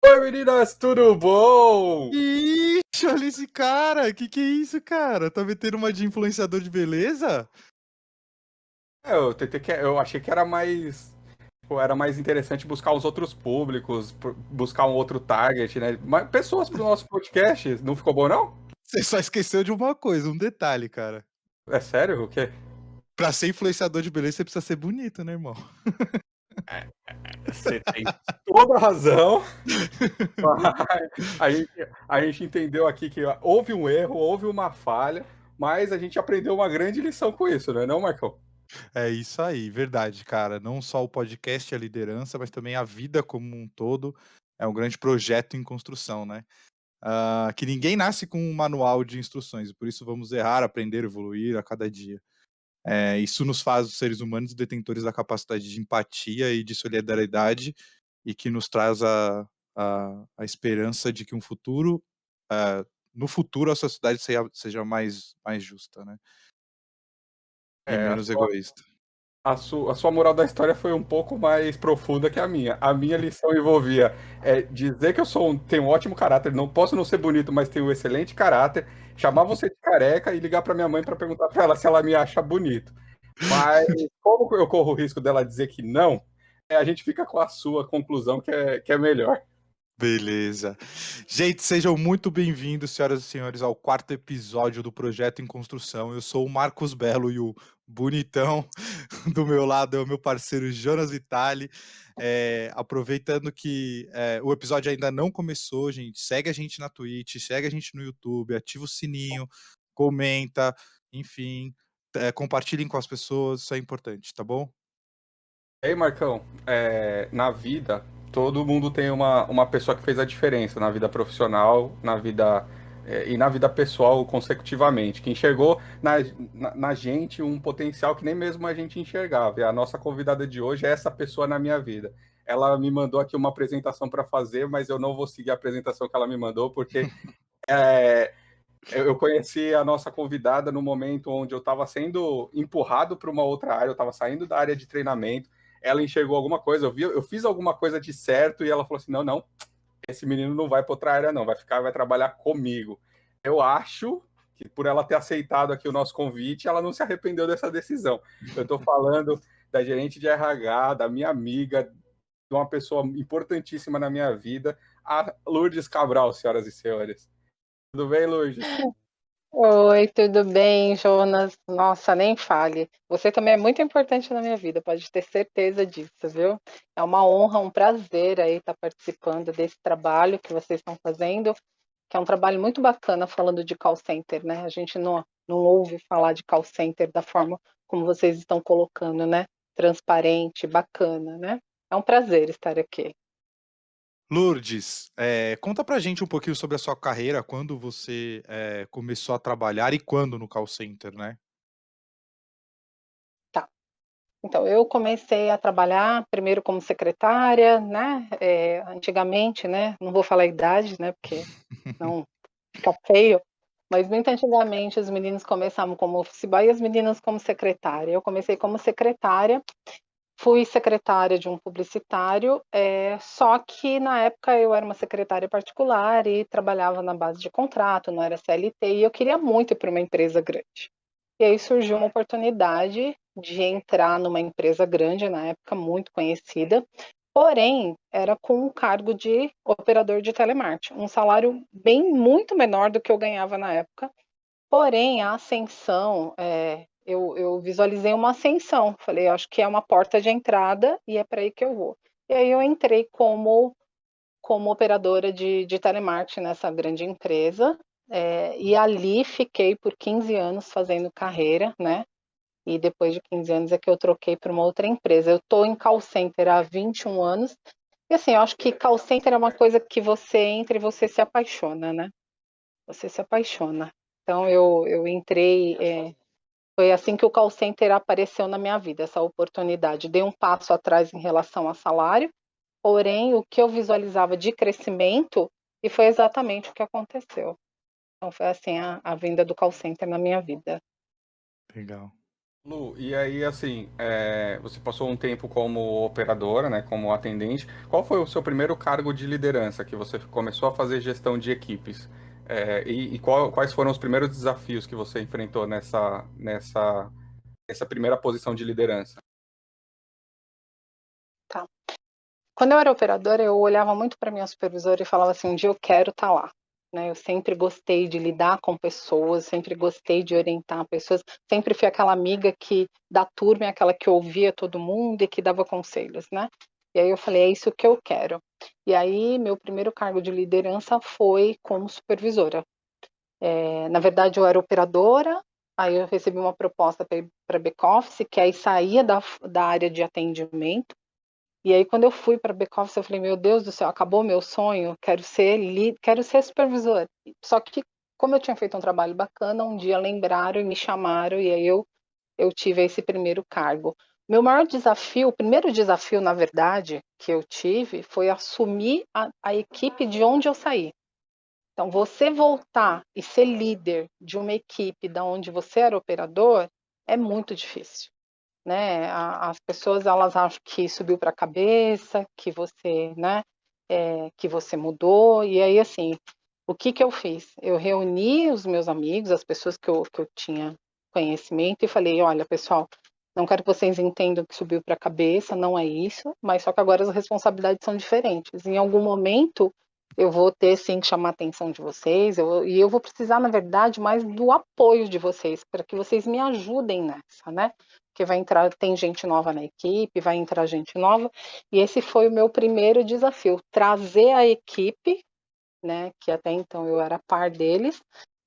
Oi, meninas, tudo bom? Ixi, olha esse cara! Que é isso, cara? Tá metendo uma de influenciador de beleza? Eu achei que era mais, pô, era mais interessante buscar os outros públicos, buscar um outro target, né? Mas pessoas pro nosso podcast, não ficou bom, não? Você só esqueceu de uma coisa, um detalhe, cara. É sério? O quê? Pra ser influenciador de beleza, você precisa ser bonito, né, irmão? Você tem toda a razão. A gente, a gente entendeu aqui que houve um erro, houve uma falha, mas a gente aprendeu uma grande lição com isso, não é não, Marcão? É isso aí, verdade, cara. Não só o podcast e a liderança, mas também a vida como um todo é um grande projeto em construção, né? Que ninguém nasce com um manual de instruções, e por isso vamos errar, aprender, evoluir a cada dia. Isso nos faz os seres humanos detentores da capacidade de empatia e de solidariedade e que nos traz a esperança de que eh, no futuro a sociedade seja mais justa, né, e É, menos egoísta. a sua moral da história foi um pouco mais profunda que a minha. A minha lição envolvia dizer que tenho um ótimo caráter, não posso não ser bonito, mas tenho um excelente caráter, chamar você de careca e ligar para minha mãe para perguntar para ela se ela me acha bonito. Mas como eu corro o risco dela dizer que não, a gente fica com a sua conclusão que é melhor. Beleza. Gente, sejam muito bem-vindos, senhoras e senhores, ao quarto episódio do Projeto em Construção. Eu sou o Marcos Belo e o bonitão do meu lado é o meu parceiro Jonas Vitali. Aproveitando que o episódio ainda não começou, gente, segue a gente na Twitch, segue a gente no YouTube, ativa o sininho, comenta, enfim, compartilhem com as pessoas, isso é importante, tá bom? Ei, Marcão, na vida, todo mundo tem uma pessoa que fez a diferença na vida profissional, e na vida pessoal consecutivamente, que enxergou na gente um potencial que nem mesmo a gente enxergava. E a nossa convidada de hoje é essa pessoa na minha vida. Ela me mandou aqui uma apresentação para fazer, mas eu não vou seguir a apresentação que ela me mandou, porque é, eu conheci a nossa convidada no momento onde eu estava sendo empurrado para uma outra área, eu estava saindo da área de treinamento, ela enxergou alguma coisa, eu fiz alguma coisa de certo e ela falou assim: não, não, esse menino não vai para outra área, não, vai trabalhar comigo. Eu acho que por ela ter aceitado aqui o nosso convite, ela não se arrependeu dessa decisão. Eu estou falando da gerente de RH, da minha amiga, de uma pessoa importantíssima na minha vida, a Lourdes Cabral, senhoras e senhores. Tudo bem, Lourdes? Oi, tudo bem, Jonas? Nossa, nem fale. Você também é muito importante na minha vida, pode ter certeza disso, viu? É uma honra, um prazer aí estar participando desse trabalho que vocês estão fazendo, que é um trabalho muito bacana falando de call center, né? A gente não ouve falar de call center da forma como vocês estão colocando, né? Transparente, bacana, né? É um prazer estar aqui. Lourdes, conta pra gente um pouquinho sobre a sua carreira, quando você, começou a trabalhar e quando no call center, né? Tá. Então, eu comecei a trabalhar primeiro como secretária, né, antigamente, né, não vou falar a idade, né, porque não fica feio, mas muito antigamente os meninos começavam como office boy e as meninas como secretária. Eu comecei como secretária, fui secretária de um publicitário, só que na época eu era uma secretária particular e trabalhava na base de contrato, não era CLT, e eu queria muito ir para uma empresa grande. E aí surgiu uma oportunidade de entrar numa empresa grande, na época muito conhecida, porém era com um cargo de operador de telemarketing, um salário bem muito menor do que eu ganhava na época, porém a ascensão, eu visualizei uma ascensão, falei: "Acho que é uma porta de entrada e é para aí que eu vou". E aí eu entrei como operadora de telemarketing nessa grande empresa, e ali fiquei por 15 anos fazendo carreira, né, e depois de 15 anos é que eu troquei para uma outra empresa. Eu estou em call center há 21 anos, e assim, eu acho que call center é uma coisa que você entra e você se apaixona, né, você se apaixona. Então eu entrei, foi assim que o call center apareceu na minha vida, essa oportunidade. Dei um passo atrás em relação a salário, porém o que eu visualizava de crescimento, e foi exatamente o que aconteceu. Então foi assim a vinda do call center na minha vida. Legal. Lu, e aí, assim, você passou um tempo como operadora, né, como atendente. Qual foi o seu primeiro cargo de liderança que você começou a fazer gestão de equipes? Quais foram os primeiros desafios que você enfrentou nessa primeira posição de liderança? Tá. Quando eu era operadora, eu olhava muito para minha supervisora e falava assim, um dia eu quero estar lá. Né? Eu sempre gostei de lidar com pessoas, sempre gostei de orientar pessoas, sempre fui aquela amiga que da turma é aquela que ouvia todo mundo e que dava conselhos, né? E aí eu falei, é isso que eu quero. E aí meu primeiro cargo de liderança foi como supervisora. Na verdade, eu era operadora, aí eu recebi uma proposta para back-office, que aí saía da área de atendimento. E aí, quando eu fui para back-office, eu falei, meu Deus do céu, acabou meu sonho, quero ser supervisor. Só que, como eu tinha feito um trabalho bacana, um dia lembraram e me chamaram, e aí eu tive esse primeiro cargo. Meu maior desafio, o primeiro desafio, na verdade, que eu tive, foi assumir a equipe de onde eu saí. Então, você voltar e ser líder de uma equipe da onde você era operador é muito difícil, né? As pessoas elas acham que subiu para a cabeça, que você, né, que você mudou. E aí, assim, o que que eu fiz? Eu reuni os meus amigos, as pessoas que eu tinha conhecimento e falei, olha, pessoal, não quero que vocês entendam que subiu para a cabeça, não é isso, mas só que agora as responsabilidades são diferentes. Em algum momento eu vou ter sim que chamar a atenção de vocês, e eu vou precisar, na verdade, mais do apoio de vocês, para que vocês me ajudem nessa, né? Porque vai entrar, tem gente nova na equipe, vai entrar gente nova, e esse foi o meu primeiro desafio, trazer a equipe, né, que até então eu era par deles,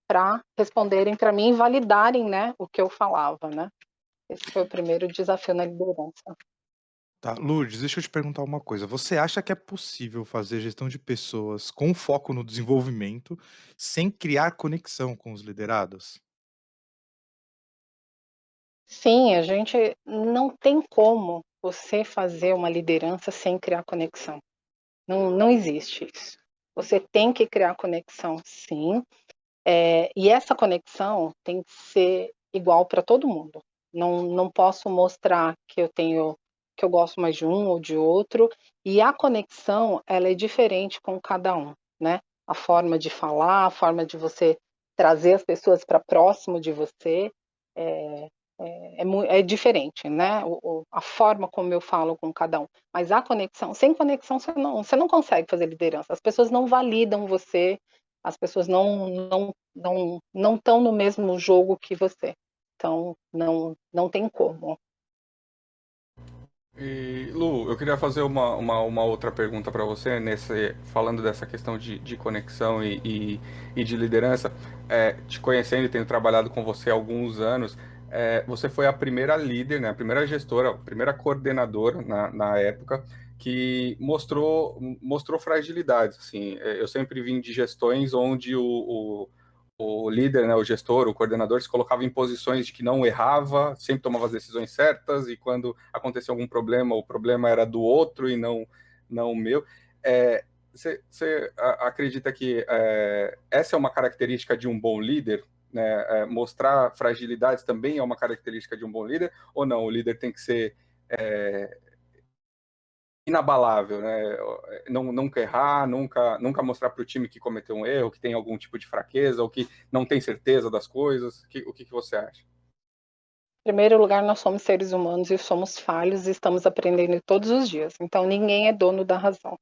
para responderem para mim e validarem, né, o que eu falava, né? Esse foi o primeiro desafio na liderança. Tá, Lourdes, deixa eu te perguntar uma coisa. Você acha que é possível fazer gestão de pessoas com foco no desenvolvimento, sem criar conexão com os liderados? Sim, a gente não tem como você fazer uma liderança sem criar conexão. Não, não existe isso. Você tem que criar conexão, sim. E essa conexão tem que ser igual para todo mundo. Não, não posso mostrar que eu gosto mais de um ou de outro. E a conexão, ela é diferente com cada um, né? A forma de falar, a forma de você trazer as pessoas para próximo de você é, é diferente, né? A forma como eu falo com cada um. Mas a conexão, sem conexão, você não consegue fazer liderança. As pessoas não validam você, as pessoas não estão no mesmo jogo que você. Então, não tem como. E, Lu, eu queria fazer uma outra pergunta para você, falando dessa questão de conexão e de liderança. Te conhecendo e tendo trabalhado com você há alguns anos, você foi a primeira líder, né, a primeira gestora, a primeira coordenadora na época que mostrou fragilidades. Assim, eu sempre vim de gestões onde o líder, né, o gestor, o coordenador se colocava em posições de que não errava, sempre tomava as decisões certas e quando acontecia algum problema, o problema era do outro e não o meu. Você acredita que essa é uma característica de um bom líder? Né? Mostrar fragilidades também é uma característica de um bom líder? Ou não? O líder tem que ser inabalável, né? Nunca errar, nunca mostrar para o time que cometeu um erro, que tem algum tipo de fraqueza, ou que não tem certeza das coisas. O que você acha? Em primeiro lugar, nós somos seres humanos e somos falhos e estamos aprendendo todos os dias. Então, ninguém é dono da razão.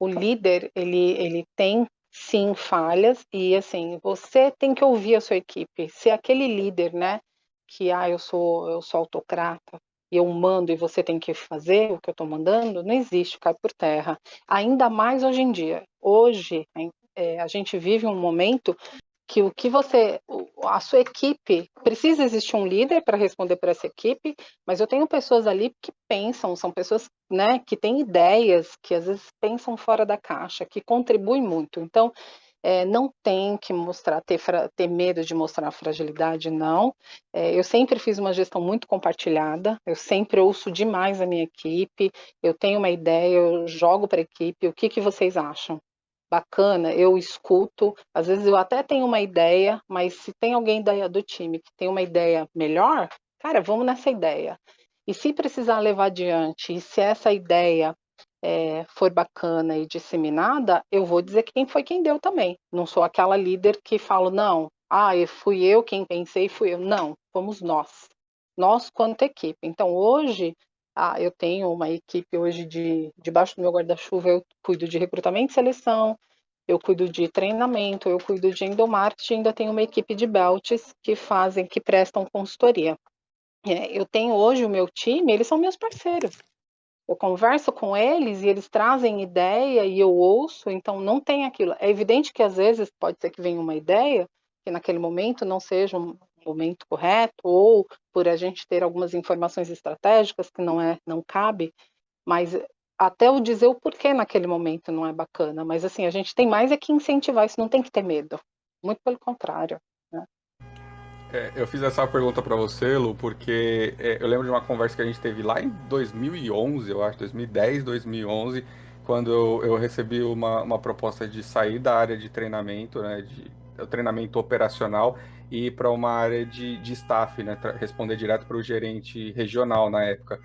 O líder, ele tem sim falhas e assim, você tem que ouvir a sua equipe. Se aquele líder, né, que eu sou autocrata e eu mando e você tem que fazer o que eu estou mandando, não existe, cai por terra. Ainda mais hoje em dia. Hoje, a gente vive um momento que a sua equipe, precisa existir um líder para responder para essa equipe, mas eu tenho pessoas ali que pensam, são pessoas, né, que têm ideias, que às vezes pensam fora da caixa, que contribuem muito. Então, não tem que ter medo de mostrar fragilidade, não. Eu sempre fiz uma gestão muito compartilhada, eu sempre ouço demais a minha equipe, eu tenho uma ideia, eu jogo para a equipe, o que vocês acham? bacana, eu escuto, às vezes eu até tenho uma ideia, mas se tem alguém do time que tem uma ideia melhor, cara, vamos nessa ideia. E se precisar levar adiante, e se essa ideia for bacana e disseminada, eu vou dizer quem foi quem deu também. Não sou aquela líder que falo, não, fui eu quem pensei, fui eu. Não, fomos nós. Nós quanto equipe. Então, hoje, eu tenho uma equipe hoje debaixo do meu guarda-chuva, eu cuido de recrutamento e seleção, eu cuido de treinamento, eu cuido de endomarketing, ainda tenho uma equipe de belts que prestam consultoria. Eu tenho hoje o meu time, eles são meus parceiros. Eu converso com eles e eles trazem ideia e eu ouço, então não tem aquilo. É evidente que às vezes pode ser que venha uma ideia que naquele momento não seja um momento correto, ou por a gente ter algumas informações estratégicas que não cabe, mas até eu dizer o porquê naquele momento não é bacana. Mas assim, a gente tem mais é que incentivar, isso não tem que ter medo. Muito pelo contrário, né? Eu fiz essa pergunta para você, Lu, porque eu lembro de uma conversa que a gente teve lá em 2011, eu acho, 2010, 2011, quando eu recebi uma proposta de sair da área de treinamento, né, de treinamento operacional, e ir para uma área de staff, né, responder direto para o gerente regional na época,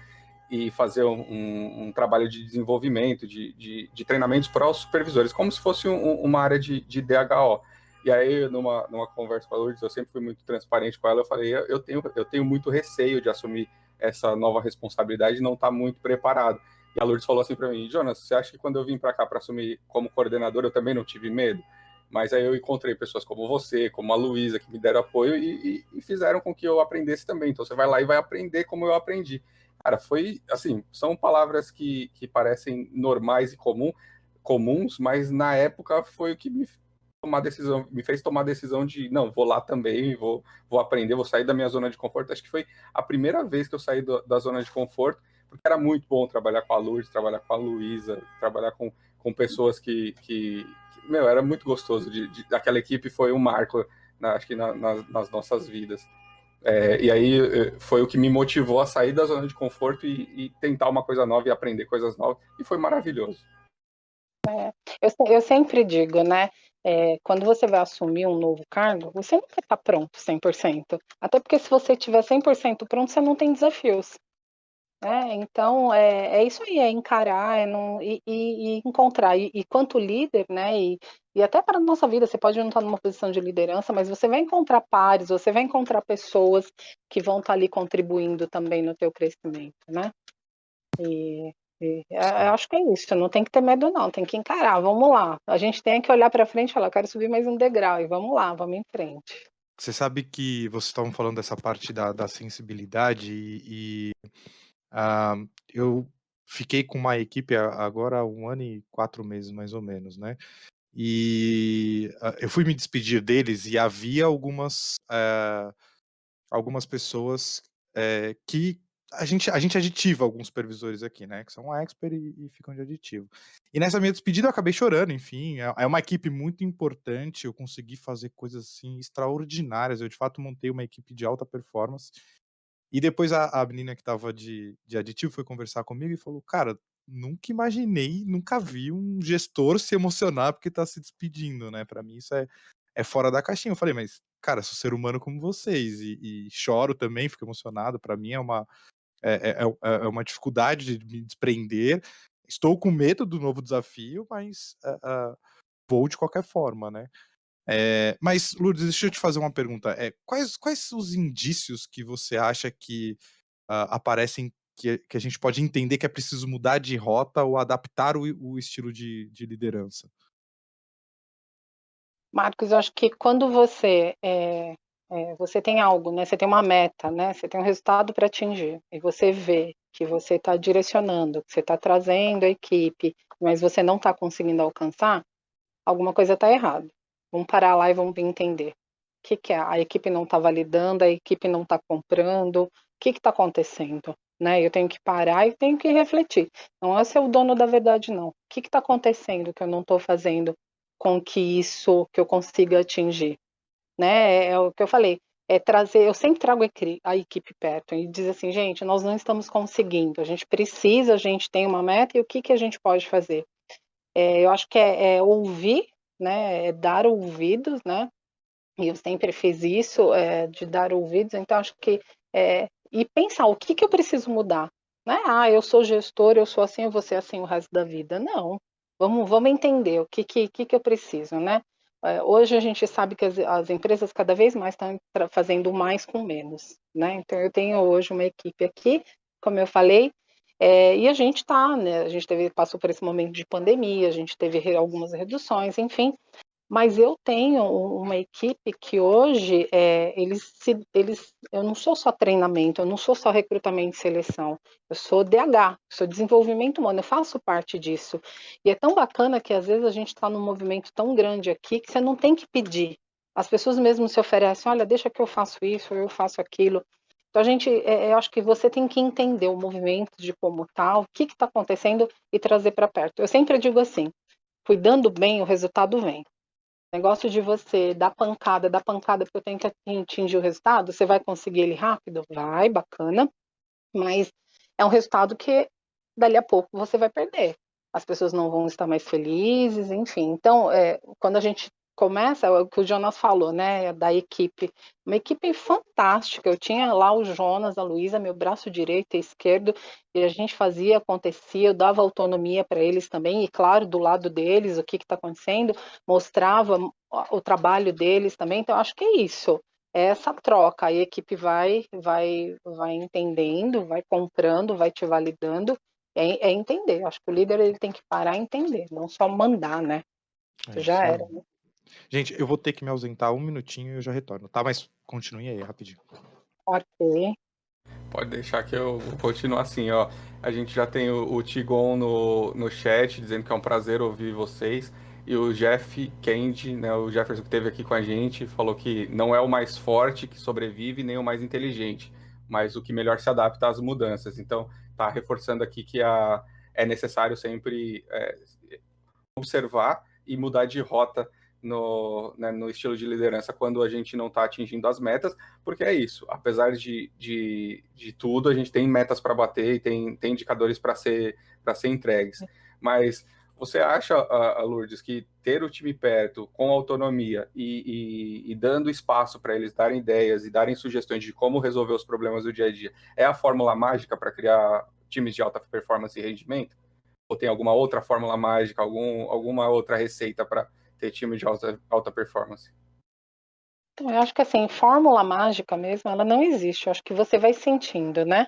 e fazer um trabalho de desenvolvimento, de treinamentos para os supervisores, como se fosse uma área de DHO. E aí, numa conversa com a Lourdes, eu sempre fui muito transparente com ela, eu falei, eu tenho muito receio de assumir essa nova responsabilidade e não estar muito preparado. E a Lourdes falou assim para mim, Jonas, você acha que quando eu vim para cá para assumir como coordenador, eu também não tive medo? Mas aí eu encontrei pessoas como você, como a Luísa, que me deram apoio e fizeram com que eu aprendesse também. Então você vai lá e vai aprender como eu aprendi. Cara, foi assim, são palavras que parecem normais e comuns, mas na época foi o que me fez tomar a decisão de, não, vou lá também, vou aprender, vou sair da minha zona de conforto. Acho que foi a primeira vez que eu saí da zona de conforto, porque era muito bom trabalhar com a Lourdes, trabalhar com a Luísa, trabalhar com pessoas meu, era muito gostoso. Aquela equipe foi um marco, acho que nas nossas vidas. E aí foi o que me motivou a sair da zona de conforto e tentar uma coisa nova e aprender coisas novas, e foi maravilhoso. Eu sempre digo, né? Quando você vai assumir um novo cargo, você nunca está pronto 100%. Até porque se você estiver 100% pronto, você não tem desafios. Né? Então, é isso aí, é encarar e encontrar. E quanto líder, né? E até para a nossa vida, você pode não estar numa posição de liderança, mas você vai encontrar pares, você vai encontrar pessoas que vão estar ali contribuindo também no teu crescimento, né? Eu acho que é isso, não tem que ter medo não, tem que encarar, vamos lá. A gente tem que olhar para frente e falar, quero subir mais um degrau, e vamos lá, vamos em frente. Você sabe que vocês estavam falando dessa parte da sensibilidade ah, eu fiquei com uma equipe agora há 1 ano e 4 meses, mais ou menos, né? E eu fui me despedir deles e havia algumas pessoas que a gente aditiva alguns supervisores aqui, né? Que são expert e ficam de aditivo. E nessa minha despedida eu acabei chorando, enfim. É uma equipe muito importante, eu consegui fazer coisas assim extraordinárias. Eu de fato montei uma equipe de alta performance. E depois a menina que estava de aditivo foi conversar comigo e falou: cara, nunca imaginei, nunca vi um gestor se emocionar porque tá se despedindo, né? Pra mim isso é fora da caixinha. Eu falei, mas, cara, sou ser humano como vocês e choro também, fico emocionado. Pra mim é uma dificuldade de me desprender. Estou com medo do novo desafio, mas vou de qualquer forma, né? Mas, Lourdes, deixa eu te fazer uma pergunta. Quais os indícios que você acha que aparecem que a gente pode entender que é preciso mudar de rota ou adaptar o estilo de liderança? Marcos, eu acho que quando você tem algo, né? Você tem uma meta, né? Você tem um resultado para atingir e você vê que você está direcionando, que você está trazendo a equipe, mas você não está conseguindo alcançar, alguma coisa está errada. Vamos parar lá e vamos entender. O que é? A equipe não está validando, a equipe não está comprando, o que está acontecendo? Né? Eu tenho que parar e tenho que refletir. Não é ser o dono da verdade, não. O que está acontecendo que eu não estou fazendo com que eu consiga atingir? Né? É o que eu falei, trazer, eu sempre trago a equipe perto e dizer assim, gente, nós não estamos conseguindo, a gente tem uma meta e o que a gente pode fazer? Eu acho que é ouvir, né, é dar ouvidos, né, e eu sempre fiz isso, de dar ouvidos, então acho que, e pensar o que que eu preciso mudar, né, eu sou gestor, eu sou assim, eu vou ser assim o resto da vida, não, vamos entender o que eu preciso, né. Hoje a gente sabe que as empresas cada vez mais estão fazendo mais com menos, né, então eu tenho hoje uma equipe aqui, como eu falei, e a gente tá, né, a gente passou por esse momento de pandemia, a gente teve algumas reduções, enfim, mas eu tenho uma equipe que hoje, eu não sou só treinamento, eu não sou só recrutamento e seleção, eu sou DH, sou desenvolvimento humano, eu faço parte disso. E é tão bacana que às vezes a gente está num movimento tão grande aqui que você não tem que pedir. As pessoas mesmo se oferecem, olha, deixa que eu faço isso, eu faço aquilo. Então a gente, eu acho que você tem que entender o movimento de como tal, o que está acontecendo e trazer para perto. Eu sempre digo assim, cuidando bem, o resultado vem. O negócio de você dar pancada porque eu tenho que atingir o resultado, você vai conseguir ele rápido? Vai, bacana, mas é um resultado que dali a pouco você vai perder. As pessoas não vão estar mais felizes, enfim. Então, quando a gente começa, é o que o Jonas falou, né, da equipe, uma equipe fantástica. Eu tinha lá o Jonas, a Luísa, meu braço direito e esquerdo, e a gente fazia, acontecia, eu dava autonomia para eles também, e claro, do lado deles, o que está acontecendo, mostrava o trabalho deles também. Então, acho que é isso, é essa troca, a equipe vai entendendo, vai comprando, vai te validando, é entender. Acho que o líder ele tem que parar e entender, não só mandar, né? É Isso já isso era, aí. né? Gente, eu vou ter que me ausentar um minutinho e eu já retorno, tá? Mas continue aí rapidinho. Ok. Pode deixar que eu vou continuar assim, ó. A gente já tem o Tigon no chat dizendo que é um prazer ouvir vocês. E o Jeff Kendi, né, o Jefferson que esteve aqui com a gente, falou que não é o mais forte que sobrevive, nem o mais inteligente, mas o que melhor se adapta às mudanças. Então, tá reforçando aqui que é necessário sempre observar e mudar de rota no estilo de liderança quando a gente não está atingindo as metas, porque é isso, apesar de tudo, a gente tem metas para bater e tem indicadores para ser entregues. Mas você acha, Lourdes, que ter o time perto, com autonomia e dando espaço para eles darem ideias e darem sugestões de como resolver os problemas do dia a dia, é a fórmula mágica para criar times de alta performance e rendimento? Ou tem alguma outra fórmula mágica, alguma outra receita para ter time de alta performance? Então, eu acho que assim, fórmula mágica mesmo, ela não existe. Eu acho que você vai sentindo, né?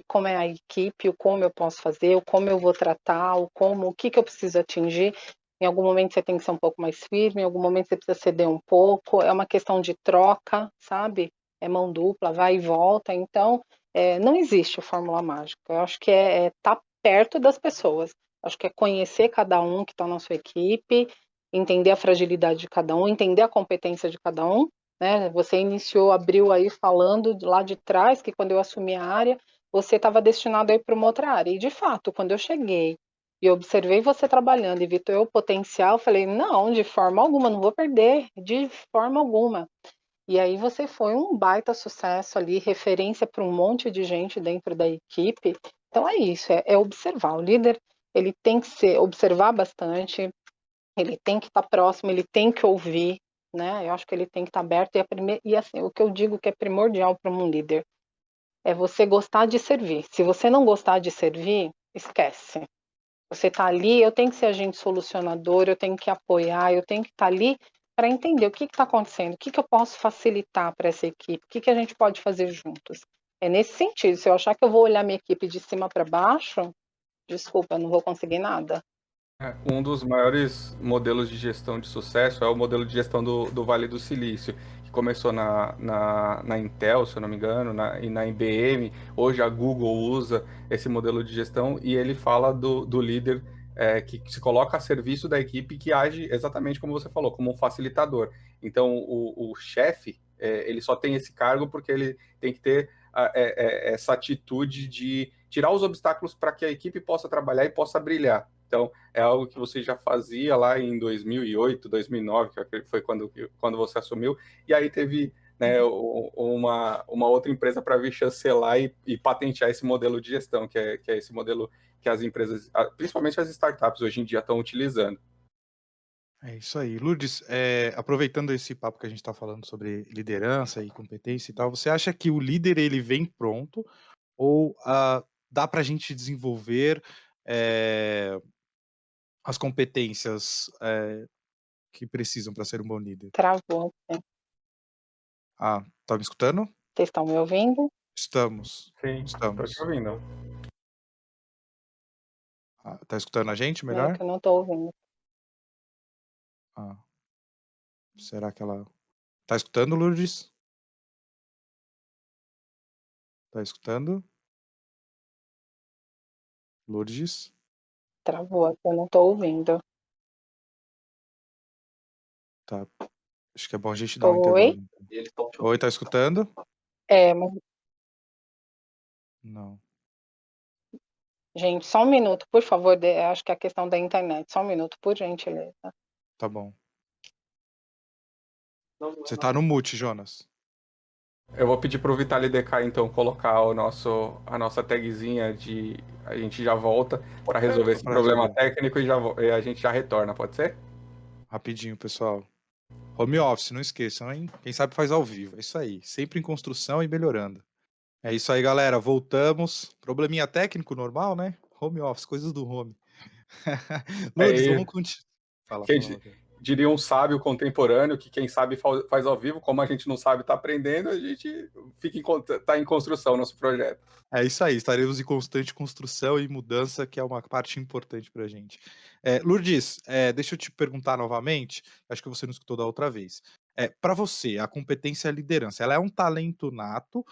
Como é a equipe, o como eu posso fazer, o como eu vou tratar, o que eu preciso atingir. Em algum momento você tem que ser um pouco mais firme, em algum momento você precisa ceder um pouco. É uma questão de troca, sabe? É mão dupla, vai e volta. Então, não existe fórmula mágica. Eu acho que é estar perto das pessoas. Eu acho que é conhecer cada um que está na sua equipe, entender a fragilidade de cada um, entender a competência de cada um, né? Você abriu aí falando lá de trás que quando eu assumi a área, você estava destinado a ir para uma outra área. E de fato, quando eu cheguei e observei você trabalhando e vi teu potencial, eu falei, não, de forma alguma, não vou perder, de forma alguma. E aí você foi um baita sucesso ali, referência para um monte de gente dentro da equipe. Então é isso, é observar. O líder, ele tem que observar bastante, ele tem que estar próximo, ele tem que ouvir, né? Eu acho que ele tem que estar aberto. E assim, o que eu digo que é primordial para um líder é você gostar de servir. Se você não gostar de servir, esquece. Você está ali, eu tenho que ser agente solucionador, eu tenho que apoiar, eu tenho que estar ali para entender o que está acontecendo, o que eu posso facilitar para essa equipe, o que a gente pode fazer juntos. É nesse sentido. Se eu achar que eu vou olhar minha equipe de cima para baixo, desculpa, eu não vou conseguir nada. Um dos maiores modelos de gestão de sucesso é o modelo de gestão do Vale do Silício, que começou na Intel, se eu não me engano, e na IBM. Hoje a Google usa esse modelo de gestão e ele fala do líder que se coloca a serviço da equipe que age exatamente como você falou, como um facilitador. Então, o chefe, ele só tem esse cargo porque ele tem que ter essa atitude de tirar os obstáculos para que a equipe possa trabalhar e possa brilhar. Então, é algo que você já fazia lá em 2008, 2009, que foi quando você assumiu, e aí teve né, uma outra empresa para vir chancelar e patentear esse modelo de gestão, que é esse modelo que as empresas, principalmente as startups, hoje em dia estão utilizando. É isso aí. Lourdes, aproveitando esse papo que a gente está falando sobre liderança e competência e tal, você acha que o líder ele vem pronto ou dá para a gente desenvolver as competências que precisam para ser um bom líder? Travou. Né? Tá me escutando? Vocês estão me ouvindo? Estamos. Sim, estou te Estamos. ouvindo. Tá escutando a gente É melhor? que eu não estou ouvindo. Será que ela tá escutando, Lourdes? Tá escutando? Lourdes? Travou, aqui, eu não estou ouvindo. Tá. Acho que é bom a gente dar um Oi? intervalo. Oi, tá escutando? Mas, Não. gente, só um minuto, por favor. Acho que é a questão da internet. Só um minuto, por gentileza. Tá bom. Você tá no mute, Jonas. Eu vou pedir para o Vitali DK, então, colocar a nossa tagzinha de a gente já volta para resolver esse Pra problema resolver. técnico e a gente já retorna, pode ser? Rapidinho, pessoal. Home office, não esqueçam, hein? Quem sabe faz ao vivo. É isso aí. Sempre em construção e melhorando. É isso aí, galera. Voltamos. Probleminha técnico normal, né? Home office, coisas do home. Lourdes, Aí, vamos continuar. Fala, quem fala. diria um sábio contemporâneo que quem sabe faz ao vivo, como a gente não sabe tá aprendendo, a gente tá em construção nosso projeto. É isso aí, estaremos em constante construção e mudança, que é uma parte importante para a gente. Lourdes, deixa eu te perguntar novamente, acho que você não escutou da outra vez. Para você, a competência e a liderança, ela é um talento nato,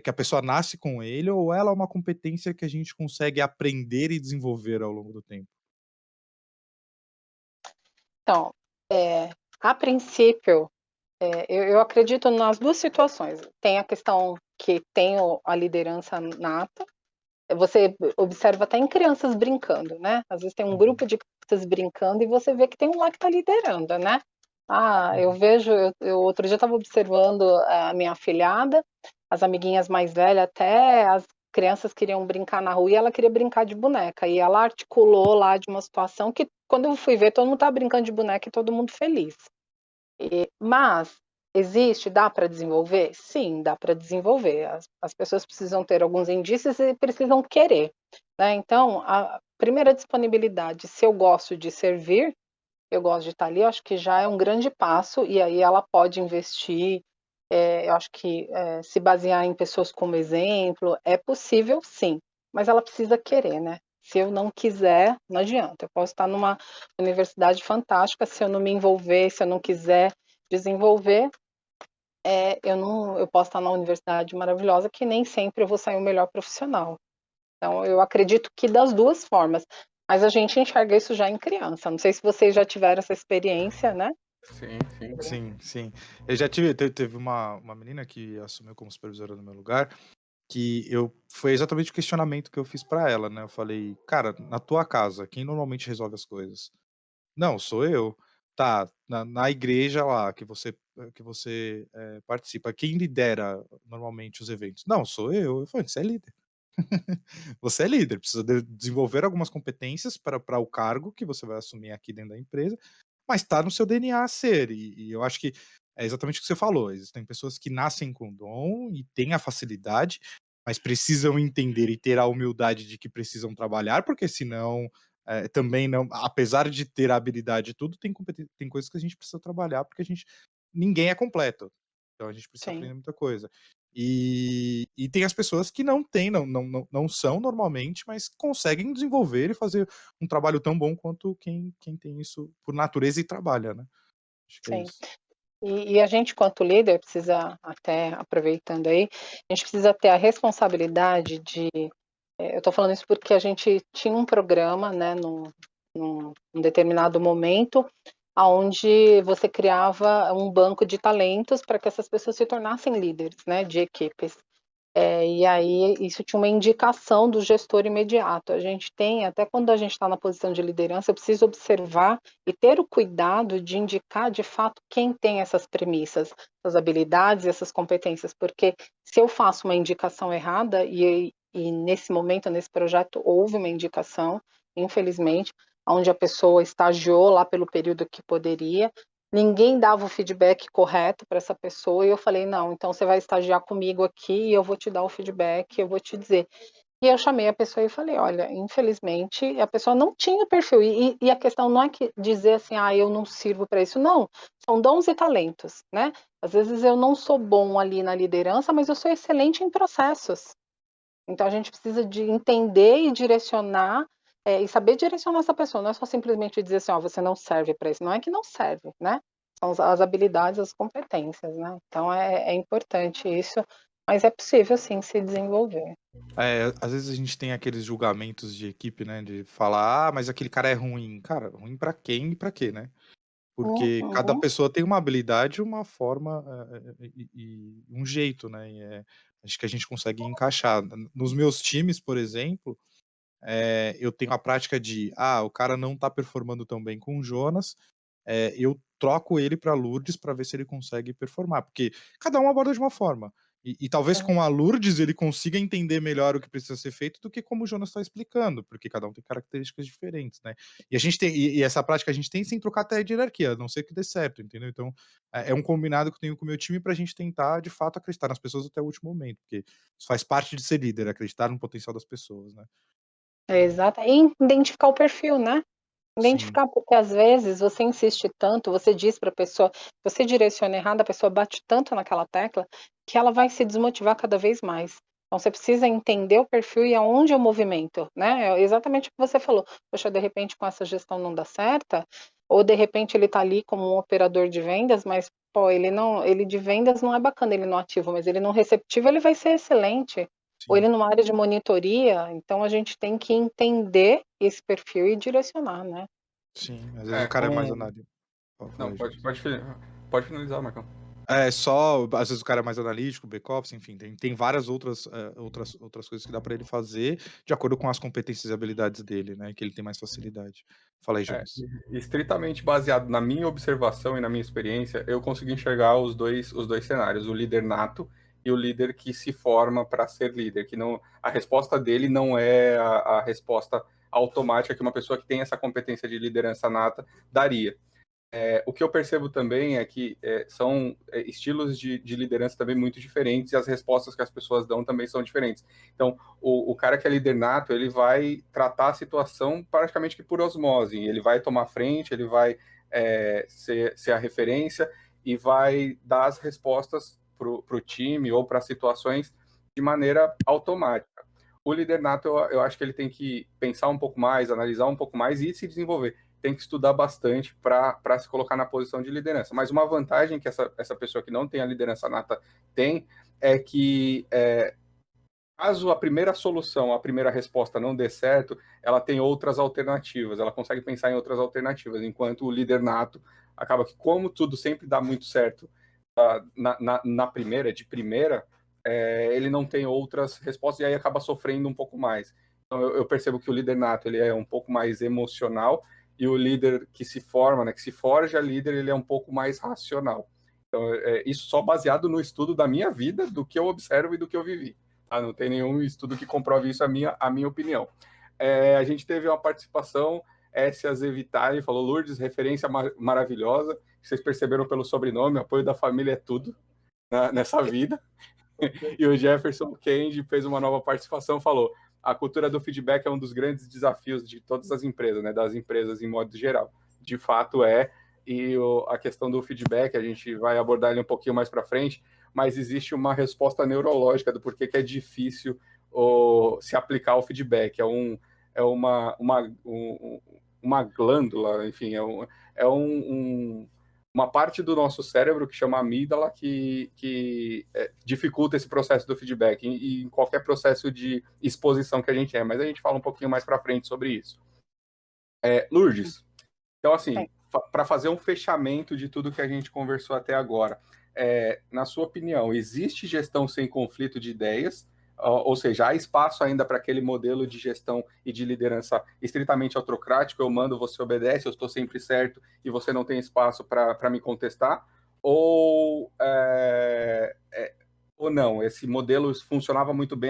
que a pessoa nasce com ele, ou ela é uma competência que a gente consegue aprender e desenvolver ao longo do tempo? Então, a princípio, eu acredito nas duas situações. Tem a questão que tem a liderança nata. Você observa até em crianças brincando, né? Às vezes tem um grupo de crianças brincando e você vê que tem um lá que está liderando, né? Eu vejo, eu outro dia estava observando a minha afilhada, as amiguinhas mais velhas, até as crianças queriam brincar na rua e ela queria brincar de boneca. E ela articulou lá de uma situação que, quando eu fui ver, todo mundo tá brincando de boneca e todo mundo feliz. Mas dá para desenvolver? Sim, dá para desenvolver. As pessoas precisam ter alguns indícios e precisam querer, né? Então, a primeira disponibilidade, se eu gosto de servir, eu gosto de estar ali, eu acho que já é um grande passo, e aí ela pode investir, eu acho que se basear em pessoas como exemplo, é possível sim, mas ela precisa querer, né? Se eu não quiser, não adianta. Eu posso estar numa universidade fantástica, se eu não me envolver, se eu não quiser desenvolver, eu posso estar na universidade maravilhosa, que nem sempre eu vou sair o melhor profissional. Então, eu acredito que das duas formas, mas a gente enxerga isso já em criança. Não sei se vocês já tiveram essa experiência, né? Sim, sim. Sim, sim. Eu já teve uma menina que assumiu como supervisora no meu lugar, que foi exatamente o questionamento que eu fiz pra ela, né, eu falei: "Cara, na tua casa, quem normalmente resolve as coisas?". "Não, sou eu". "Tá, na igreja lá que você participa, quem lidera normalmente os eventos?". "Não, sou eu". Eu falei: "Você é líder". Você é líder, precisa desenvolver algumas competências para o cargo que você vai assumir aqui dentro da empresa, mas está no seu DNA ser, e eu acho que é exatamente o que você falou, existem pessoas que nascem com dom e têm a facilidade, mas precisam entender e ter a humildade de que precisam trabalhar, porque senão, também não, apesar de ter a habilidade e tudo, tem coisas que a gente precisa trabalhar, porque ninguém é completo, então a gente precisa Sim, aprender muita coisa. E tem as pessoas que não são normalmente, mas conseguem desenvolver e fazer um trabalho tão bom quanto quem tem isso por natureza e trabalha, né. Acho que é sim. isso. E a gente, quanto líder, precisa, até aproveitando aí, a gente precisa ter a responsabilidade de. Eu estou falando isso porque a gente tinha um programa, né, num determinado momento, onde você criava um banco de talentos para que essas pessoas se tornassem líderes, né, de equipes. E aí isso tinha uma indicação do gestor imediato. A gente tem, até quando a gente está na posição de liderança, eu preciso observar e ter o cuidado de indicar de fato quem tem essas premissas, essas habilidades e essas competências, porque se eu faço uma indicação errada, e nesse momento, nesse projeto, houve uma indicação, infelizmente, onde a pessoa estagiou lá pelo período que poderia, ninguém dava o feedback correto para essa pessoa, e eu falei, não, então você vai estagiar comigo aqui, e eu vou te dar o feedback, eu vou te dizer. E eu chamei a pessoa e falei, olha, infelizmente, a pessoa não tinha perfil, e a questão não é que dizer assim, eu não sirvo para isso, não, são dons e talentos, né? Às vezes eu não sou bom ali na liderança, mas eu sou excelente em processos. Então a gente precisa de entender e direcionar, e saber direcionar essa pessoa, não é só simplesmente dizer assim, você não serve para isso, não é que não serve, né? São as habilidades, as competências, né? Então é importante isso, mas é possível sim se desenvolver. Às vezes a gente tem aqueles julgamentos de equipe, né, de falar: mas aquele cara é ruim. Cara, ruim pra quem e pra quê, né? Porque cada Uhum. pessoa tem uma habilidade, uma forma, e um jeito, né, acho que a gente consegue encaixar. Nos meus times, por exemplo, eu tenho a prática de: o cara não tá performando tão bem com o Jonas, eu troco ele para Lourdes para ver se ele consegue performar, porque cada um aborda de uma forma. E talvez com a Lourdes ele consiga entender melhor o que precisa ser feito do que como o Jonas está explicando, porque cada um tem características diferentes, né? E a gente tem, e essa prática a gente tem sem trocar até de hierarquia, a não ser que dê certo, entendeu? Então é um combinado que eu tenho com o meu time para a gente tentar de fato acreditar nas pessoas até o último momento, porque isso faz parte de ser líder, acreditar no potencial das pessoas, né? Exato. E identificar o perfil, né? Sim, Identificar, porque às vezes você insiste tanto, você diz para a pessoa, você direciona errado, a pessoa bate tanto naquela tecla que ela vai se desmotivar cada vez mais. Então você precisa entender o perfil e aonde é o movimento, né? É exatamente o que você falou. Poxa, de repente com essa gestão não dá certa, ou de repente ele está ali como um operador de vendas, mas pô, ele de vendas não é bacana, ele não ativo, mas ele não receptivo, ele vai ser excelente. Ou sim, ele numa área de monitoria, então a gente tem que entender esse perfil e direcionar, né? sim. Às vezes o cara é mais analítico. Fala Não, aí, pode, Jonas. pode finalizar, Marcão. Só, às vezes o cara é mais analítico, back-office, enfim, tem várias outras coisas que dá pra ele fazer de acordo com as competências e habilidades dele, né, que ele tem mais facilidade. Fala aí, É, Jonas. estritamente baseado na minha observação e na minha experiência, eu consegui enxergar os dois cenários, o líder nato e o líder que se forma para ser líder, que não, a resposta dele não é a resposta automática que uma pessoa que tem essa competência de liderança nata daria. O que eu percebo também é que são estilos de liderança também muito diferentes e as respostas que as pessoas dão também são diferentes. Então, o cara que é líder nato, ele vai tratar a situação praticamente que por osmose. Ele vai tomar frente, ele vai ser a referência e vai dar as respostas para o time ou para situações de maneira automática. O líder nato, eu acho que ele tem que pensar um pouco mais, analisar um pouco mais e se desenvolver, tem que estudar bastante para se colocar na posição de liderança. Mas uma vantagem que essa pessoa que não tem a liderança nata tem é que, caso a primeira solução, a primeira resposta não dê certo, ela tem outras alternativas, ela consegue pensar em outras alternativas, enquanto o líder nato acaba que, como tudo sempre dá muito certo na primeira, de primeira, ele não tem outras respostas e aí acaba sofrendo um pouco mais. Então eu percebo que o líder nato ele é um pouco mais emocional e o líder que se forma, né, que se forja líder, ele é um pouco mais racional. Então, isso só baseado no estudo da minha vida, do que eu observo e do que eu vivi. Tá? Não tem nenhum estudo que comprove isso, a minha opinião. A gente teve uma participação, S. Azevitari, falou, Lourdes, referência maravilhosa. Vocês perceberam pelo sobrenome, apoio da família é tudo nessa vida. E o Jefferson Kendi fez uma nova participação, falou, a cultura do feedback é um dos grandes desafios de todas as empresas, né, das empresas em modo geral. De fato e a questão do feedback, a gente vai abordar ele um pouquinho mais para frente, mas existe uma resposta neurológica do porquê que é difícil se aplicar o feedback. Uma glândula, enfim, uma parte do nosso cérebro que chama amígdala que dificulta esse processo do feedback e em qualquer processo de exposição que a gente mas a gente fala um pouquinho mais para frente sobre isso. Lourdes, então assim, para fazer um fechamento de tudo que a gente conversou até agora, na sua opinião, existe gestão sem conflito de ideias? Ou seja, há espaço ainda para aquele modelo de gestão e de liderança estritamente autocrático, eu mando, você obedece, eu estou sempre certo e você não tem espaço para me contestar? Ou, ou não, esse modelo funcionava muito bem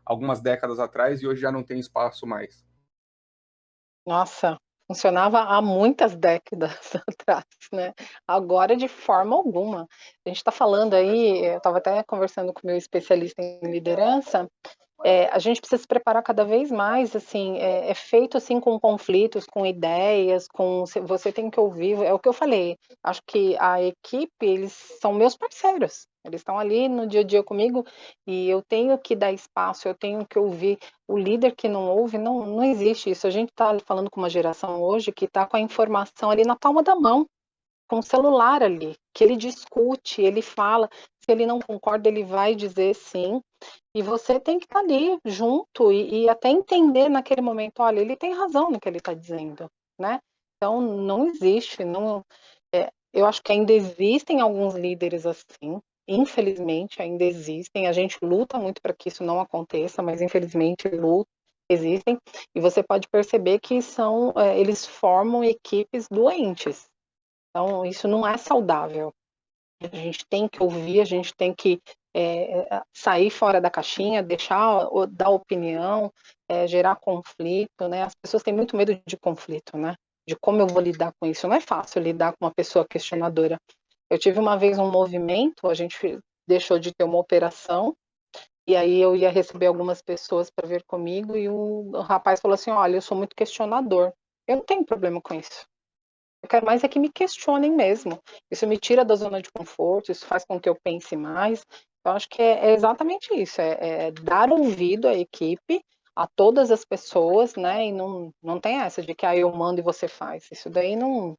algumas décadas atrás e hoje já não tem espaço mais? Nossa, funcionava há muitas décadas atrás, né? Agora, de forma alguma. A gente está falando aí, eu estava até conversando com o meu especialista em liderança, a gente precisa se preparar cada vez mais, assim, é feito assim com conflitos, com ideias, você tem que ouvir, é o que eu falei, acho que a equipe, eles são meus parceiros, eles estão ali no dia a dia comigo e eu tenho que dar espaço, eu tenho que ouvir. O líder que não ouve, não existe isso. A gente está falando com uma geração hoje que está com a informação ali na palma da mão, com o celular ali, que ele discute, ele fala, se ele não concorda, ele vai dizer sim, e você tem que estar ali junto e até entender naquele momento, olha, ele tem razão no que ele está dizendo, né? Então, não existe, eu acho que ainda existem alguns líderes assim, infelizmente ainda existem, a gente luta muito para que isso não aconteça, mas infelizmente existem, e você pode perceber que eles formam equipes doentes, então isso não é saudável. A gente tem que ouvir, a gente tem que sair fora da caixinha, dar opinião, gerar conflito, né? As pessoas têm muito medo de conflito, né? De como eu vou lidar com isso. Não é fácil lidar com uma pessoa questionadora. Eu tive uma vez um movimento, a gente deixou de ter uma operação, e aí eu ia receber algumas pessoas para vir comigo, e o rapaz falou assim, olha, eu sou muito questionador. Eu não tenho problema com isso. Eu quero mais é que me questionem mesmo. Isso me tira da zona de conforto, isso faz com que eu pense mais. Eu acho que é exatamente isso, é dar ouvido à equipe, a todas as pessoas, né? E não tem essa de que eu mando e você faz. Isso daí não,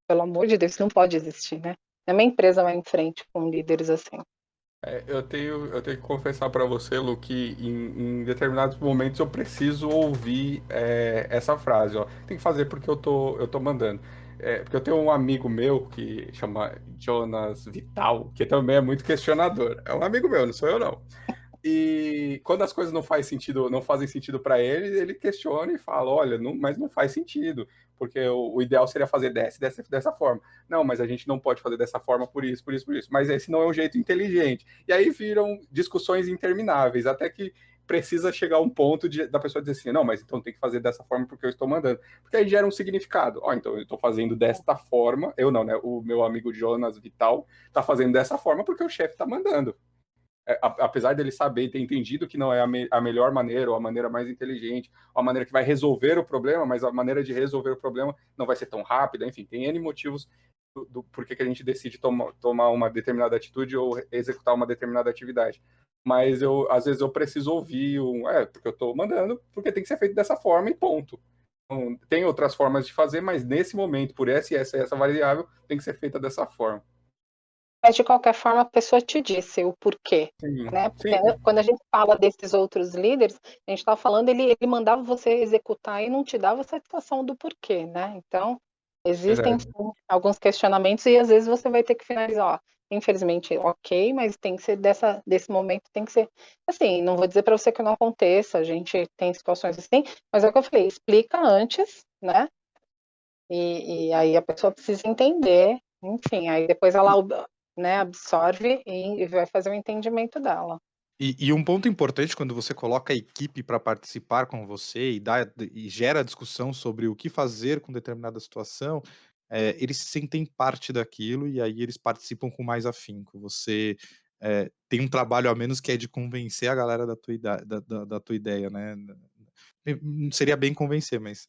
pelo amor de Deus, não pode existir, né? Nenhuma empresa vai em frente com líderes assim. Eu tenho que confessar para você, Lu, que em determinados momentos eu preciso ouvir essa frase, ó. Tem que fazer porque eu tô mandando. Porque eu tenho um amigo meu que chama Jonas Vital, que também é muito questionador. É um amigo meu, não sou eu não. E quando as coisas não fazem sentido para ele, ele questiona e fala, olha, mas não faz sentido, porque o ideal seria fazer dessa forma. Não, mas a gente não pode fazer dessa forma por isso, por isso, por isso. Mas esse não é um jeito inteligente. E aí viram discussões intermináveis, até que precisa chegar um ponto da pessoa dizer assim, não, mas então tem que fazer dessa forma porque eu estou mandando. Porque aí gera um significado. Ó, então eu estou fazendo desta forma, eu não, né? O meu amigo Jonas Vital está fazendo dessa forma porque o chefe está mandando. Apesar dele saber e ter entendido que não é a melhor maneira, ou a maneira mais inteligente, ou a maneira que vai resolver o problema, mas a maneira de resolver o problema não vai ser tão rápida, enfim, tem N motivos do porquê que a gente decide tomar uma determinada atitude ou executar uma determinada atividade. Mas às vezes eu preciso ouvir porque eu estou mandando, porque tem que ser feito dessa forma e ponto. Então, tem outras formas de fazer, mas nesse momento, por essa variável, tem que ser feita dessa forma. Mas de qualquer forma, a pessoa te disse o porquê, Sim, né? Porque sim, quando a gente fala desses outros líderes, a gente está falando, ele mandava você executar e não te dava satisfação do porquê, né? Então, existem verdade. sim, alguns questionamentos e às vezes você vai ter que finalizar, ó, infelizmente, ok, mas tem que ser desse momento, tem que ser assim, não vou dizer para você que não aconteça, a gente tem situações assim, mas é o que eu falei, explica antes, né? E aí a pessoa precisa entender, enfim, aí depois ela, né, absorve e vai fazer o entendimento dela. E um ponto importante quando você coloca a equipe para participar com você e gera discussão sobre o que fazer com determinada situação, eles se sentem parte daquilo e aí eles participam com mais afinco. Você, tem um trabalho a menos que é de convencer a galera da tua ideia, né. Não seria bem convencer, mas,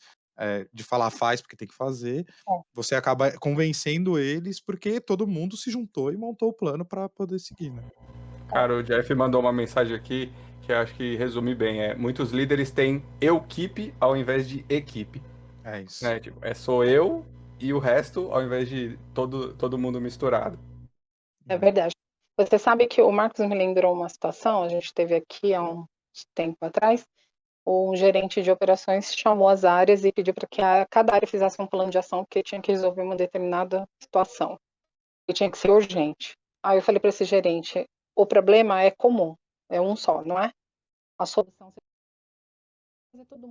de falar: "Faz porque tem que fazer", É. você acaba convencendo eles, porque todo mundo se juntou e montou o plano para poder seguir, né. Cara, o Jeff mandou uma mensagem aqui que eu acho que resume bem. Muitos líderes têm eu-keep ao invés de equipe. É isso. Né? Tipo, sou eu e o resto ao invés de todo mundo misturado. É verdade. Você sabe que o Marcos me lembrou uma situação, a gente teve aqui há um tempo atrás, um gerente de operações chamou as áreas e pediu para que cada área fizesse um plano de ação porque tinha que resolver uma determinada situação. e tinha que ser urgente. Aí eu falei para esse gerente, o problema é comum, é um só, não é? A solução é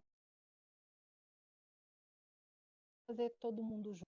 fazer todo mundo junto,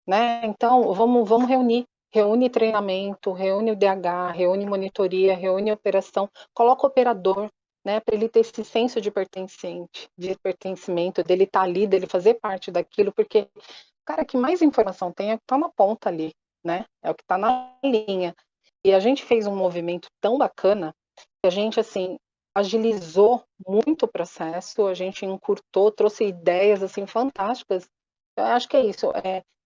né? Então, vamos reunir. Reúne treinamento, reúne o DH, reúne monitoria, reúne operação, coloca o operador, né, para ele ter esse senso de pertencimento, dele estar ali, dele fazer parte daquilo, porque o cara que mais informação tem é o que está na ponta ali, né? É o que está na linha. E a gente fez um movimento tão bacana que a gente, assim, agilizou muito o processo, a gente encurtou, trouxe ideias, assim, fantásticas. Eu acho que é isso,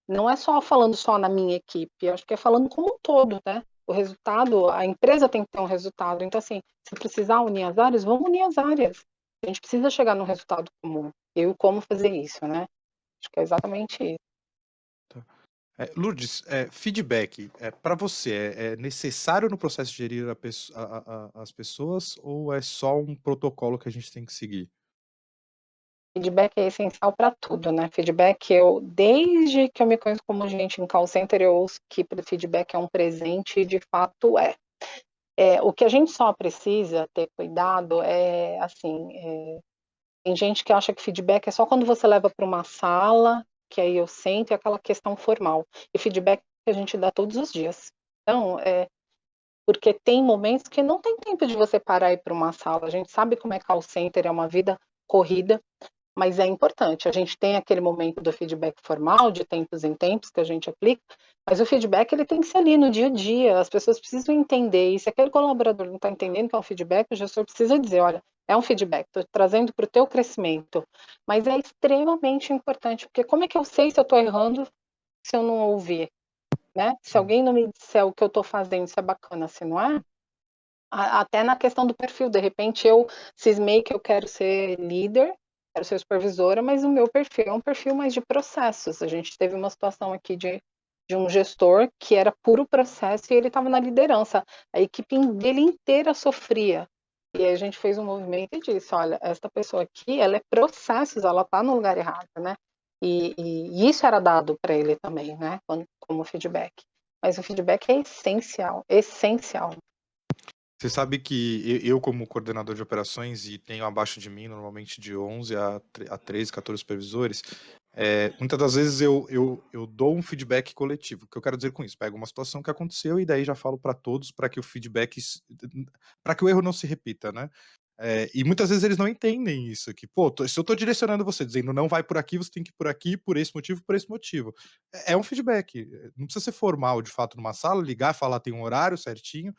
não é só falando só na minha equipe, eu acho que é falando como um todo, né? O resultado, a empresa tem que ter um resultado. Então, assim, se precisar unir as áreas, vamos unir as áreas. A gente precisa chegar num resultado comum. Eu como fazer isso, né? Acho que é exatamente isso. Tá. Lourdes, feedback, para você, é necessário no processo de gerir as pessoas ou é só um protocolo que a gente tem que seguir? Feedback é essencial para tudo, né? Feedback, desde que eu me conheço como gente em call center, eu ouço que feedback é um presente e de fato é. O que a gente só precisa ter cuidado é, assim, tem gente que acha que feedback é só quando você leva para uma sala, que aí eu sento, e aquela questão formal. E feedback a gente dá todos os dias. Então, porque tem momentos que não tem tempo de você parar e ir para uma sala. A gente sabe como é call center, é uma vida corrida, mas é importante. A gente tem aquele momento do feedback formal, de tempos em tempos, que a gente aplica, mas o feedback ele tem que ser ali no dia a dia, as pessoas precisam entender, e se aquele colaborador não está entendendo que é um feedback, o gestor precisa dizer, olha, é um feedback, estou trazendo para o teu crescimento, mas é extremamente importante, porque como é que eu sei se eu estou errando se eu não ouvir, né? Se Sim. alguém não me disser o que eu estou fazendo, se é bacana, se não é, até na questão do perfil, de repente eu cismei que eu quero ser líder, quero ser supervisora, mas o meu perfil é um perfil mais de processos. A gente teve uma situação aqui de um gestor que era puro processo e ele estava na liderança. A equipe dele inteira sofria. E aí a gente fez um movimento e disse, olha, esta pessoa aqui, ela é processos, ela está no lugar errado, né? E isso era dado para ele também, né? Como feedback. Mas o feedback é essencial, essencial. Você sabe que eu, como coordenador de operações, e tenho abaixo de mim, normalmente de 11 a 13, 14 supervisores, muitas das vezes eu dou um feedback coletivo. O que eu quero dizer com isso? Pego uma situação que aconteceu e daí já falo para todos para que o feedback, para que o erro não se repita, né? E muitas vezes eles não entendem isso, que, pô, se eu tô direcionando você, dizendo não vai por aqui, você tem que ir por aqui, por esse motivo, por esse motivo. É um feedback, não precisa ser formal, de fato, numa sala, ligar, falar, tem um horário certinho,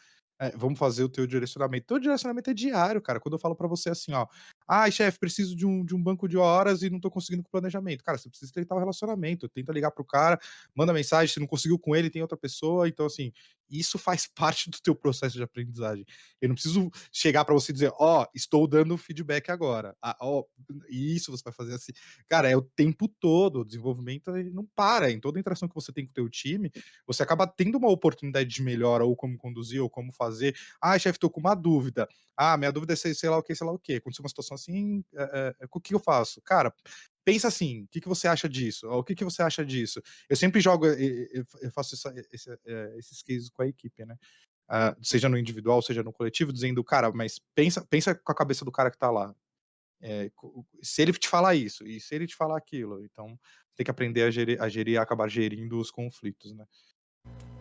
vamos fazer o teu direcionamento. Teu direcionamento é diário, cara. Quando eu falo pra você assim, ó, ai, chefe, preciso de um banco de horas e não tô conseguindo com o planejamento. Cara, você precisa estreitar o relacionamento. Tenta ligar pro cara, manda mensagem, se não conseguiu com ele, tem outra pessoa. Então, assim, isso faz parte do teu processo de aprendizagem. Eu não preciso chegar pra você e dizer, ó, estou dando feedback agora. Ó, isso você vai fazer assim. Cara, é o tempo todo. O desenvolvimento ele não para. Em toda interação que você tem com o teu time, você acaba tendo uma oportunidade de melhora, ou como conduzir, ou como fazer. Ah, chefe, tô com uma dúvida. Ah, minha dúvida é sei lá o que, sei lá o que. Aconteceu uma situação assim, o que eu faço? Cara, pensa assim, o que você acha disso? O que você acha disso? Eu sempre jogo, eu faço esses cases com a equipe, né? Seja no individual, seja no coletivo, dizendo, cara, mas pensa com a cabeça do cara que tá lá. Se ele te falar isso, e se ele te falar aquilo, então tem que aprender a gerir, acabar gerindo os conflitos, né?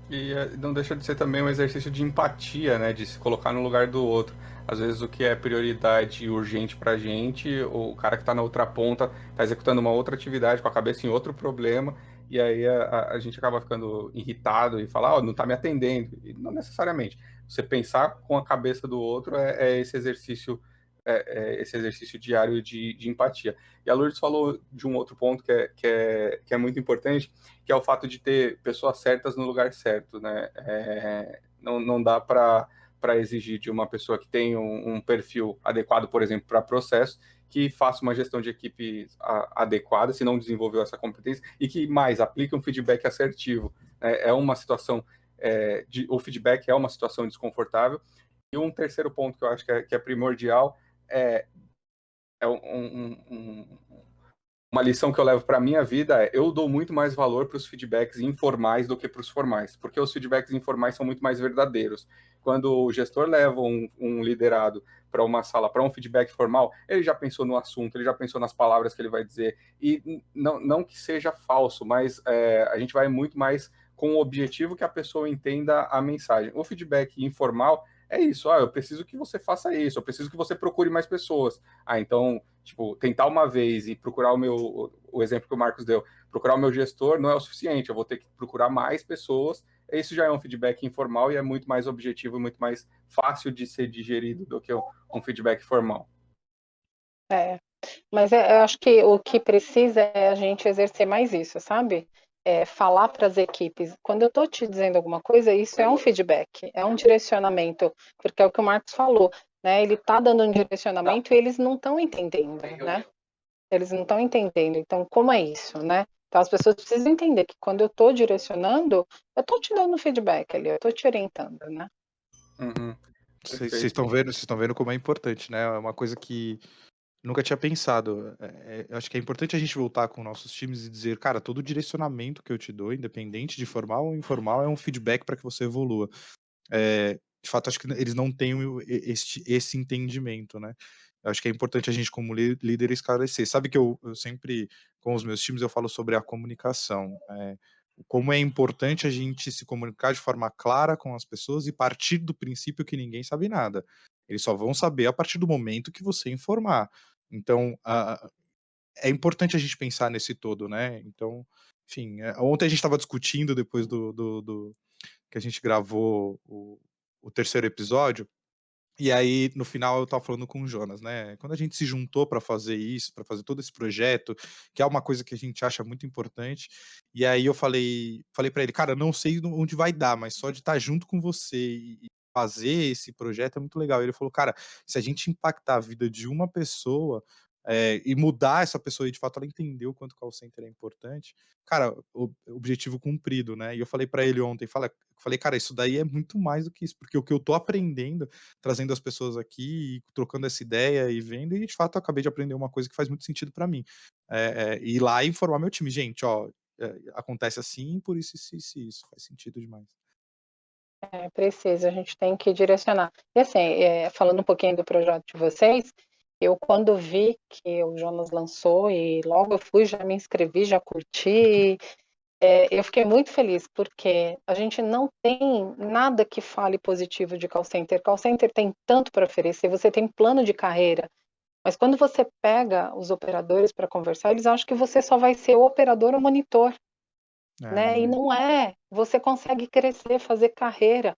E não deixa de ser também um exercício de empatia, né? De se colocar no lugar do outro. Às vezes o que é prioridade urgente pra gente, o cara que tá na outra ponta tá executando uma outra atividade com a cabeça em outro problema, e aí a gente acaba ficando irritado e falar, não tá me atendendo. E não necessariamente. Você pensar com a cabeça do outro é esse exercício diário de empatia. E a Lourdes falou de um outro ponto que é muito importante, que é o fato de ter pessoas certas no lugar certo, né? Não dá para exigir de uma pessoa que tem um perfil adequado, por exemplo, para processo, que faça uma gestão de equipe adequada, se não desenvolveu essa competência, e que mais aplique um feedback assertivo. É uma situação, o feedback é uma situação desconfortável. E um terceiro ponto que eu acho que é primordial é um uma lição que eu levo para a minha vida é: eu dou muito mais valor para os feedbacks informais do que para os formais, porque os feedbacks informais são muito mais verdadeiros. Quando o gestor leva um liderado para uma sala, para um feedback formal, ele já pensou no assunto, ele já pensou nas palavras que ele vai dizer, e não que seja falso, mas a gente vai muito mais com o objetivo que a pessoa entenda a mensagem. O feedback informal é isso: eu preciso que você faça isso, eu preciso que você procure mais pessoas. Então, tipo, tentar uma vez e procurar o exemplo que o Marcos deu, procurar o meu gestor não é o suficiente, eu vou ter que procurar mais pessoas. Isso já é um feedback informal e é muito mais objetivo e muito mais fácil de ser digerido do que um feedback formal. É, mas eu acho que o que precisa é a gente exercer mais isso, sabe? Falar para as equipes. Quando eu estou te dizendo alguma coisa, isso é um feedback, é um direcionamento, porque é o que o Marcos falou, né? Ele está dando um direcionamento e eles não estão entendendo, né? Eles não estão entendendo. Então, como é isso, né? Então, as pessoas precisam entender que quando eu estou direcionando, eu estou te dando feedback ali, eu estou te orientando, né? Uhum, Vocês perfeito. estão vendo como é importante, né? É uma coisa que nunca tinha pensado. Eu acho que é importante a gente voltar com nossos times e dizer, cara, todo direcionamento que eu te dou, independente de formal ou informal, é um feedback para que você evolua. De fato, acho que eles não têm esse entendimento, né? Eu acho que é importante a gente, como líder, esclarecer. Sabe que eu sempre, com os meus times, eu falo sobre a comunicação. Como é importante a gente se comunicar de forma clara com as pessoas e partir do princípio que ninguém sabe nada. Eles só vão saber a partir do momento que você informar. Então, é importante a gente pensar nesse todo, né? Então, enfim, ontem a gente estava discutindo depois do que a gente gravou o terceiro episódio, e aí no final eu estava falando com o Jonas, né? Quando a gente se juntou para fazer isso, para fazer todo esse projeto, que é uma coisa que a gente acha muito importante, e aí eu falei para ele, cara, não sei onde vai dar, mas só de estar junto com você e fazer esse projeto é muito legal. E ele falou, cara, se a gente impactar a vida de uma pessoa e mudar essa pessoa e de fato ela entender o quanto o call center é importante, cara, objetivo cumprido, né? E eu falei para ele ontem, falei, cara, isso daí é muito mais do que isso, porque o que eu tô aprendendo, trazendo as pessoas aqui, e trocando essa ideia e vendo, e de fato eu acabei de aprender uma coisa que faz muito sentido para mim. Ir lá e informar meu time, gente, ó, acontece assim, por isso faz sentido demais. Precisa, a gente tem que direcionar. E assim, falando um pouquinho do projeto de vocês, eu quando vi que o Jonas lançou e logo eu fui, já me inscrevi, já curti, eu fiquei muito feliz, porque a gente não tem nada que fale positivo de call center. Call center tem tanto para oferecer, você tem plano de carreira, mas quando você pega os operadores para conversar, eles acham que você só vai ser o operador ou monitor, né? Não E é. não é. Você consegue crescer, fazer carreira.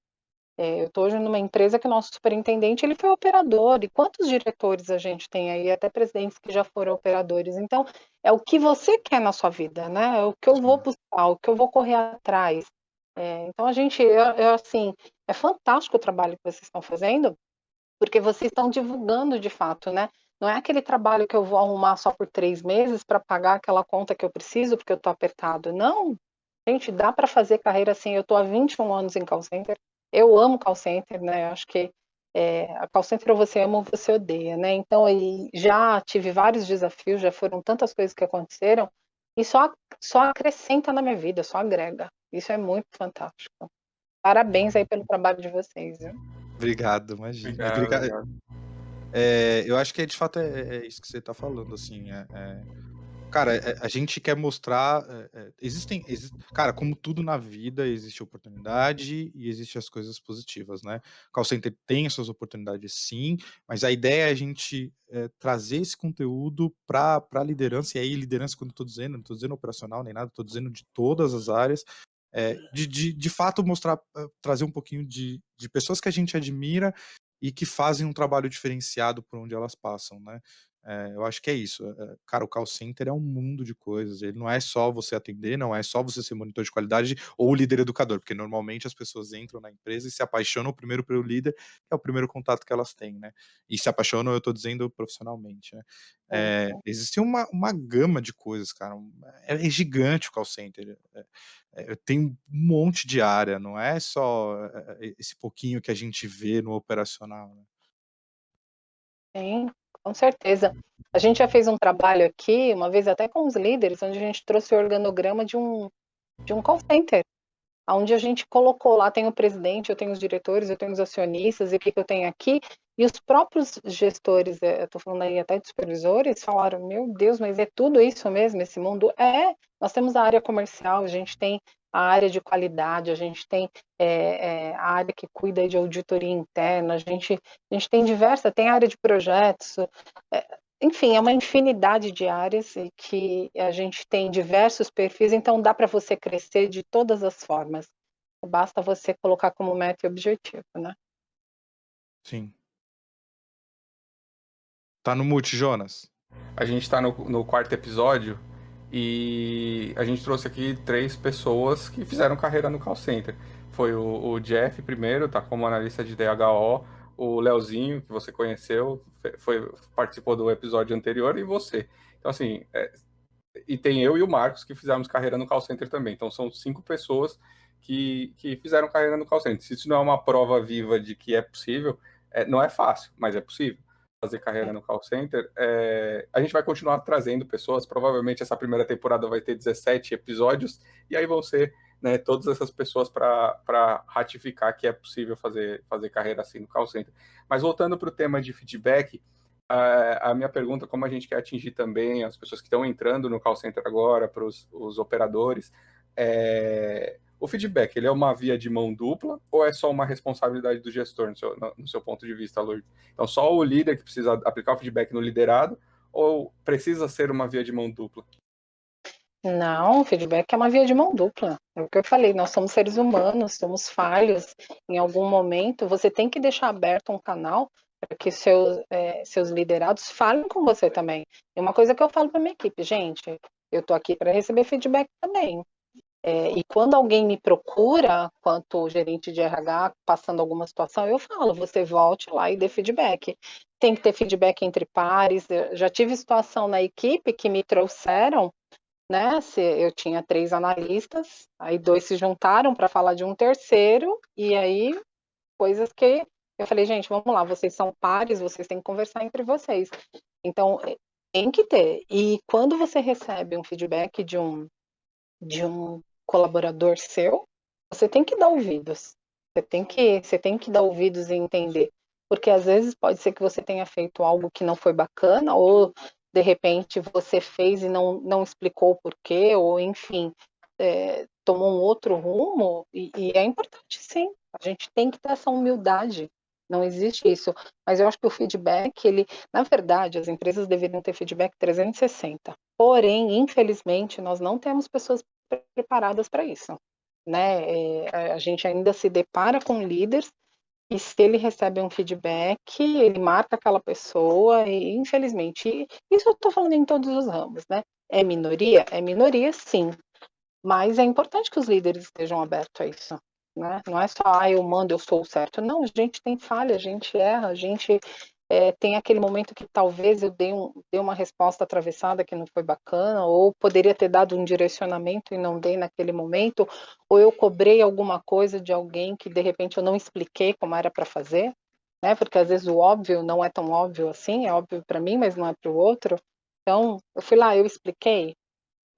Eu estou hoje numa empresa que o nosso superintendente ele foi operador, e quantos diretores a gente tem aí, até presidentes que já foram operadores. Então, é o que você quer na sua vida, né? É o que eu vou Sim. buscar, o que eu vou correr atrás. Então, a gente, assim, é fantástico o trabalho que vocês estão fazendo, porque vocês estão divulgando de fato, né? Não é aquele trabalho que eu vou arrumar só por 3 meses para pagar aquela conta que eu preciso porque eu estou apertado. Não, gente, dá para fazer carreira assim. Eu estou há 21 anos em call center. Eu amo call center, né? Eu acho que a call center ou você ama ou você odeia, né? Então, aí, já tive vários desafios, já foram tantas coisas que aconteceram e só acrescenta na minha vida, só agrega. Isso é muito fantástico. Parabéns aí pelo trabalho de vocês, viu? Obrigado, imagina. Obrigado, obrigado. Eu acho que de fato é isso que você tá falando, assim, cara, a gente quer mostrar, cara, como tudo na vida, existe oportunidade e existe as coisas positivas, né. Call center tem as suas oportunidades sim, mas a ideia é a gente, trazer esse conteúdo pra liderança, e aí liderança quando eu tô dizendo, não tô dizendo operacional nem nada, tô dizendo de todas as áreas, de fato mostrar, trazer um pouquinho de pessoas que a gente admira e que fazem um trabalho diferenciado por onde elas passam, né. Eu acho que é isso. Cara, o call center é um mundo de coisas. Ele não é só você atender, não é só você ser monitor de qualidade ou líder educador, porque normalmente as pessoas entram na empresa e se apaixonam primeiro pelo líder, que é o primeiro contato que elas têm, né? E se apaixonam, eu tô dizendo profissionalmente, né? Sim. Existe uma gama de coisas, cara. É gigante o call center. Tem um monte de área, não é só esse pouquinho que a gente vê no operacional, né? Sim, com certeza. A gente já fez um trabalho aqui, uma vez até com os líderes, onde a gente trouxe o organograma de um call center, onde a gente colocou lá, tem o presidente, eu tenho os diretores, eu tenho os acionistas, e o que eu tenho aqui, e os próprios gestores, eu estou falando aí até de supervisores, falaram, meu Deus, mas é tudo isso mesmo, esse mundo? Nós temos a área comercial, a gente tem a área de qualidade, a gente tem a área que cuida de auditoria interna, a gente tem tem a área de projetos, enfim, é uma infinidade de áreas e que a gente tem diversos perfis, então dá para você crescer de todas as formas. Basta você colocar como meta e objetivo, né? Sim. Tá no mute, Jonas. A gente está no quarto episódio e a gente trouxe aqui 3 pessoas que fizeram carreira no call center. Foi o Jeff primeiro, tá como analista de DHO, o Leozinho, que você conheceu, participou do episódio anterior, e você. Então, assim, e tem eu e o Marcos que fizemos carreira no call center também. Então, são 5 pessoas que fizeram carreira no call center. Se isso não é uma prova viva de que é possível, não é fácil, mas é possível fazer carreira no call center. A gente vai continuar trazendo pessoas. Provavelmente essa primeira temporada vai ter 17 episódios, e aí vão ser, né, todas essas pessoas para ratificar que é possível fazer carreira assim no call center. Mas voltando para o tema de feedback, a minha pergunta, como a gente quer atingir também as pessoas que estão entrando no call center agora, para os operadores, o feedback, ele é uma via de mão dupla ou é só uma responsabilidade do gestor, no seu ponto de vista, Lourdes? Então, só o líder que precisa aplicar o feedback no liderado, ou precisa ser uma via de mão dupla? Não, o feedback é uma via de mão dupla. É o que eu falei, nós somos seres humanos, somos falhos. Em algum momento, você tem que deixar aberto um canal para que seus liderados falem com você também. E uma coisa que eu falo para minha equipe, gente, eu estou aqui para receber feedback também. E quando alguém me procura, quanto gerente de RH, passando alguma situação, eu falo, você volte lá e dê feedback. Tem que ter feedback entre pares. Eu já tive situação na equipe que me trouxeram, né? Se eu tinha 3 analistas, aí 2 se juntaram para falar de um terceiro, e aí coisas que eu falei, gente, vamos lá, vocês são pares, vocês têm que conversar entre vocês. Então, tem que ter. E quando você recebe um feedback de um colaborador seu, você tem que dar ouvidos. Você tem que dar ouvidos e entender. Porque às vezes pode ser que você tenha feito algo que não foi bacana, ou de repente você fez e não explicou o porquê, ou enfim, tomou um outro rumo, e é importante sim. A gente tem que ter essa humildade. Não existe isso. Mas eu acho que o feedback, na verdade, as empresas deveriam ter feedback 360. Porém, infelizmente, nós não temos pessoas preparadas para isso, né? A gente ainda se depara com líderes e se ele recebe um feedback, ele marca aquela pessoa e, infelizmente, isso eu estou falando em todos os ramos, né? É minoria? É minoria, sim, mas é importante que os líderes estejam abertos a isso, né? Não é só, eu mando, eu sou o certo. Não, a gente tem falha, a gente erra, a gente tem aquele momento que talvez eu dei uma resposta atravessada que não foi bacana, ou poderia ter dado um direcionamento e não dei naquele momento, ou eu cobrei alguma coisa de alguém que de repente eu não expliquei como era para fazer, né? Porque às vezes o óbvio não é tão óbvio assim, é óbvio para mim, mas não é para o outro. Então, eu fui lá, eu expliquei,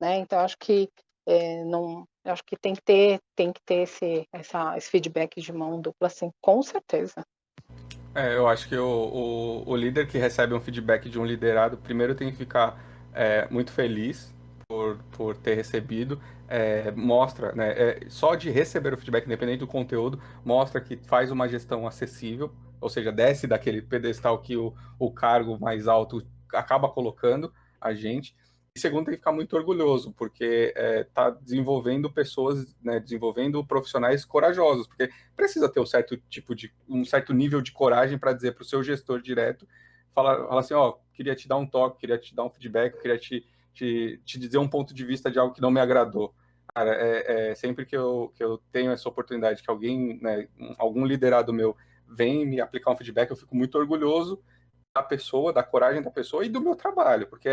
né? Então, acho que eu acho que tem que ter esse feedback de mão dupla, assim, com certeza. Eu acho que o líder que recebe um feedback de um liderado, primeiro tem que ficar muito feliz por ter recebido, mostra, né, só de receber o feedback, independente do conteúdo, mostra que faz uma gestão acessível, ou seja, desce daquele pedestal que o cargo mais alto acaba colocando a gente. E segundo, tem que ficar muito orgulhoso, porque está desenvolvendo pessoas, né, desenvolvendo profissionais corajosos, porque precisa ter um certo nível de coragem para dizer para o seu gestor direto, falar assim, queria te dar um toque, queria te dar um feedback, queria te dizer um ponto de vista de algo que não me agradou. Cara, sempre que eu tenho essa oportunidade, que alguém, né, algum liderado meu vem me aplicar um feedback, eu fico muito orgulhoso da pessoa, da coragem da pessoa e do meu trabalho, porque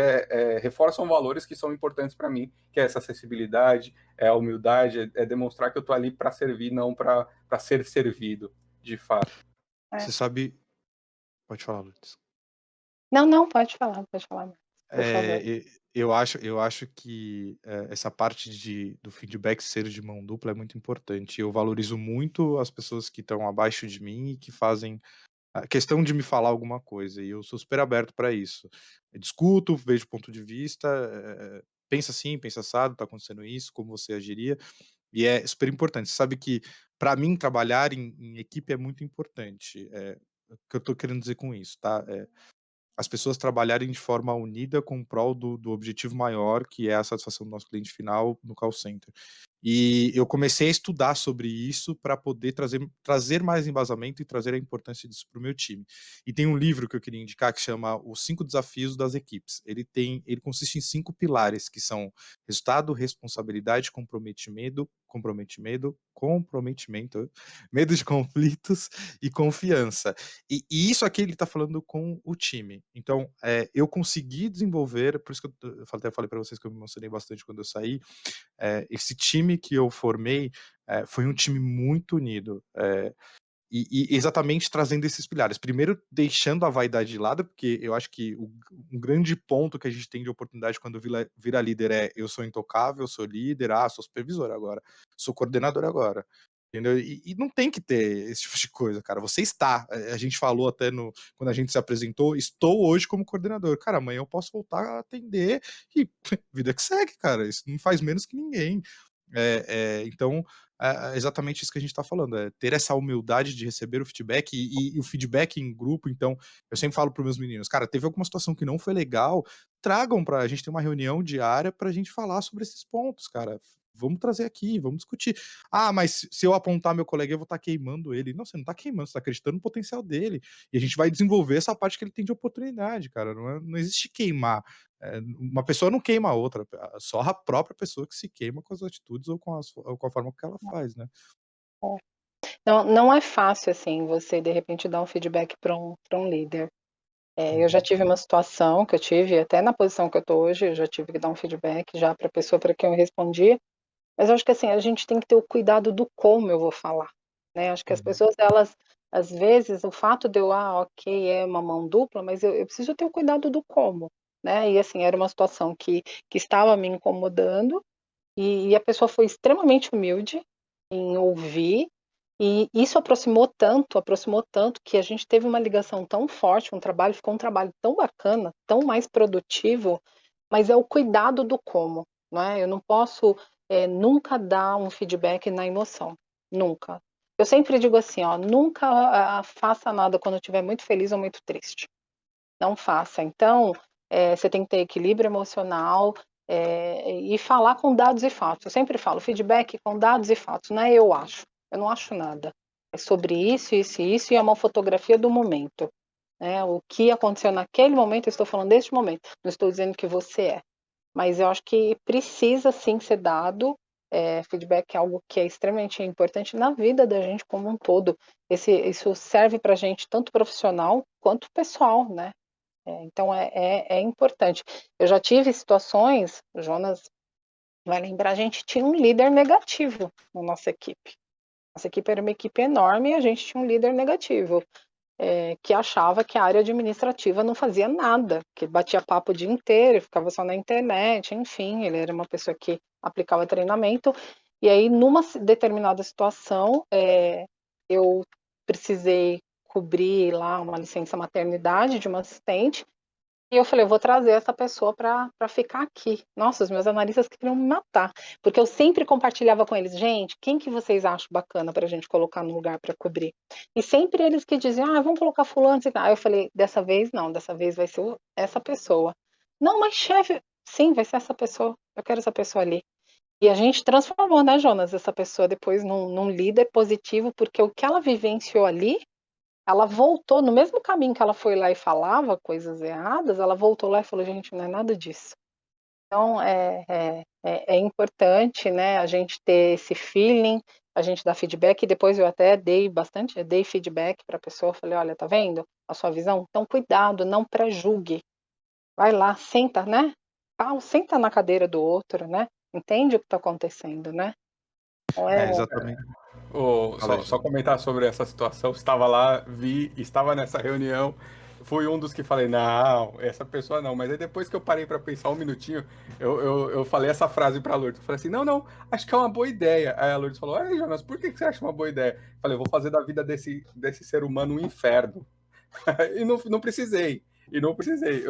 reforçam valores que são importantes para mim, que é essa acessibilidade, a humildade, demonstrar que eu estou ali para servir, não para ser servido, de fato. Você sabe... Pode falar, Lourdes. Não, pode falar mais, por favor. Eu acho que essa parte do feedback ser de mão dupla é muito importante. Eu valorizo muito as pessoas que estão abaixo de mim e que fazem a questão de me falar alguma coisa, e eu sou super aberto para isso. Eu discuto, vejo ponto de vista, pensa assim, pensa assado, tá acontecendo isso, como você agiria, e é super importante. Você sabe que, para mim, trabalhar em equipe é muito importante. O que eu tô querendo dizer com isso, tá? As pessoas trabalharem de forma unida com o prol do objetivo maior, que é a satisfação do nosso cliente final no call center. E eu comecei a estudar sobre isso para poder trazer mais embasamento e trazer a importância disso para o meu time. E tem um livro que eu queria indicar que chama Os 5 Desafios das Equipes. Ele consiste em 5 pilares, que são resultado, responsabilidade, comprometimento, medo de conflitos e confiança. E isso aqui ele está falando com o time. Então, eu consegui desenvolver, por isso que eu até falei para vocês que eu me emocionei bastante quando eu saí, esse time que eu formei, foi um time muito unido, e exatamente trazendo esses pilares. Primeiro, deixando a vaidade de lado, porque eu acho que um grande ponto que a gente tem de oportunidade quando vira líder é: eu sou intocável, sou líder, sou supervisor agora, sou coordenador agora. Entendeu? E não tem que ter esse tipo de coisa, cara. Você está. A gente falou até quando a gente se apresentou, estou hoje como coordenador. Cara, amanhã eu posso voltar a atender e vida que segue, cara. Isso não faz menos que ninguém. Então, é exatamente isso que a gente está falando, é ter essa humildade de receber o feedback e o feedback em grupo. Então, eu sempre falo para os meus meninos, cara, teve alguma situação que não foi legal, tragam para a gente ter uma reunião diária para a gente falar sobre esses pontos, cara. Vamos trazer aqui, vamos discutir. Mas se eu apontar meu colega, eu vou estar queimando ele. Não, você não está queimando, você está acreditando no potencial dele. E a gente vai desenvolver essa parte que ele tem de oportunidade, cara. Não existe queimar. Uma pessoa não queima a outra, só a própria pessoa que se queima com as atitudes ou com a forma que ela faz, né. É. Não é fácil, assim, você de repente dar um feedback para um líder. Eu já Uhum, tive uma situação que eu tive, até na posição que eu estou hoje, eu já tive que dar um feedback já para a pessoa para quem eu respondia, mas eu acho que, assim, a gente tem que ter o cuidado do como eu vou falar, né, acho que as uhum, pessoas elas, às vezes, o fato de eu, ok, é uma mão dupla, mas eu preciso ter o cuidado do como, né, e assim, era uma situação que estava me incomodando, e a pessoa foi extremamente humilde em ouvir, e isso aproximou tanto que a gente teve uma ligação tão forte, ficou um trabalho tão bacana, tão mais produtivo, mas é o cuidado do como, não é? Eu não posso, nunca dar um feedback na emoção, nunca. Eu sempre digo assim, ó, nunca, faça nada quando estiver muito feliz ou muito triste. Não faça. Então, você tem que ter equilíbrio emocional, e falar com dados e fatos. Eu sempre falo, feedback com dados e fatos, não é eu acho. Eu não acho nada. É sobre isso, isso e isso, e é uma fotografia do momento, né. O que aconteceu naquele momento, eu estou falando deste momento, não estou dizendo que você é. Mas eu acho que precisa sim ser dado, feedback é algo que é extremamente importante na vida da gente como um todo. Isso serve pra gente tanto profissional quanto pessoal, né. Então é importante. Eu já tive situações, o Jonas vai lembrar, a gente tinha um líder negativo na nossa equipe. Nossa equipe era uma equipe enorme e a gente tinha um líder negativo, que achava que a área administrativa não fazia nada, que batia papo o dia inteiro, ficava só na internet, enfim, ele era uma pessoa que aplicava treinamento. E aí, numa determinada situação, eu precisei cobrir lá uma licença maternidade de uma assistente, e eu falei: "Eu vou trazer essa pessoa para ficar aqui". Nossa, os meus analistas queriam me matar, porque eu sempre compartilhava com eles: "Gente, quem que vocês acham bacana para a gente colocar no lugar para cobrir?". E sempre eles que diziam: vamos colocar fulano, sei lá. Aí eu falei: "Dessa vez não, dessa vez vai ser essa pessoa". "Não, mas chefe". "Sim, vai ser essa pessoa, eu quero essa pessoa ali". E a gente transformou, né, Jonas, essa pessoa depois num líder positivo, porque o que ela vivenciou ali, ela voltou no mesmo caminho que ela foi lá e falava coisas erradas, ela voltou lá e falou: "Gente, não é nada disso". Então é importante, né, a gente ter esse feeling, a gente dar feedback, e depois eu até dei feedback para a pessoa, falei: "Olha, tá vendo a sua visão? Então cuidado, não pré-julgue. Vai lá, senta, né, senta na cadeira do outro, né, entende o que está acontecendo, né". Então exatamente. Fala aí, Só Júnior. comentar sobre essa situação. Estava lá, estava nessa reunião. fui um dos que falei, não, essa pessoa não. Mas aí depois que eu parei para pensar um minutinho, eu falei essa frase pra Lourdes. Eu falei assim, não, acho que é uma boa ideia. Aí a Lourdes falou, ai, Jonas, por que você acha uma boa ideia? Eu falei, eu vou fazer da vida desse ser humano um inferno. E não precisei. E não precisei.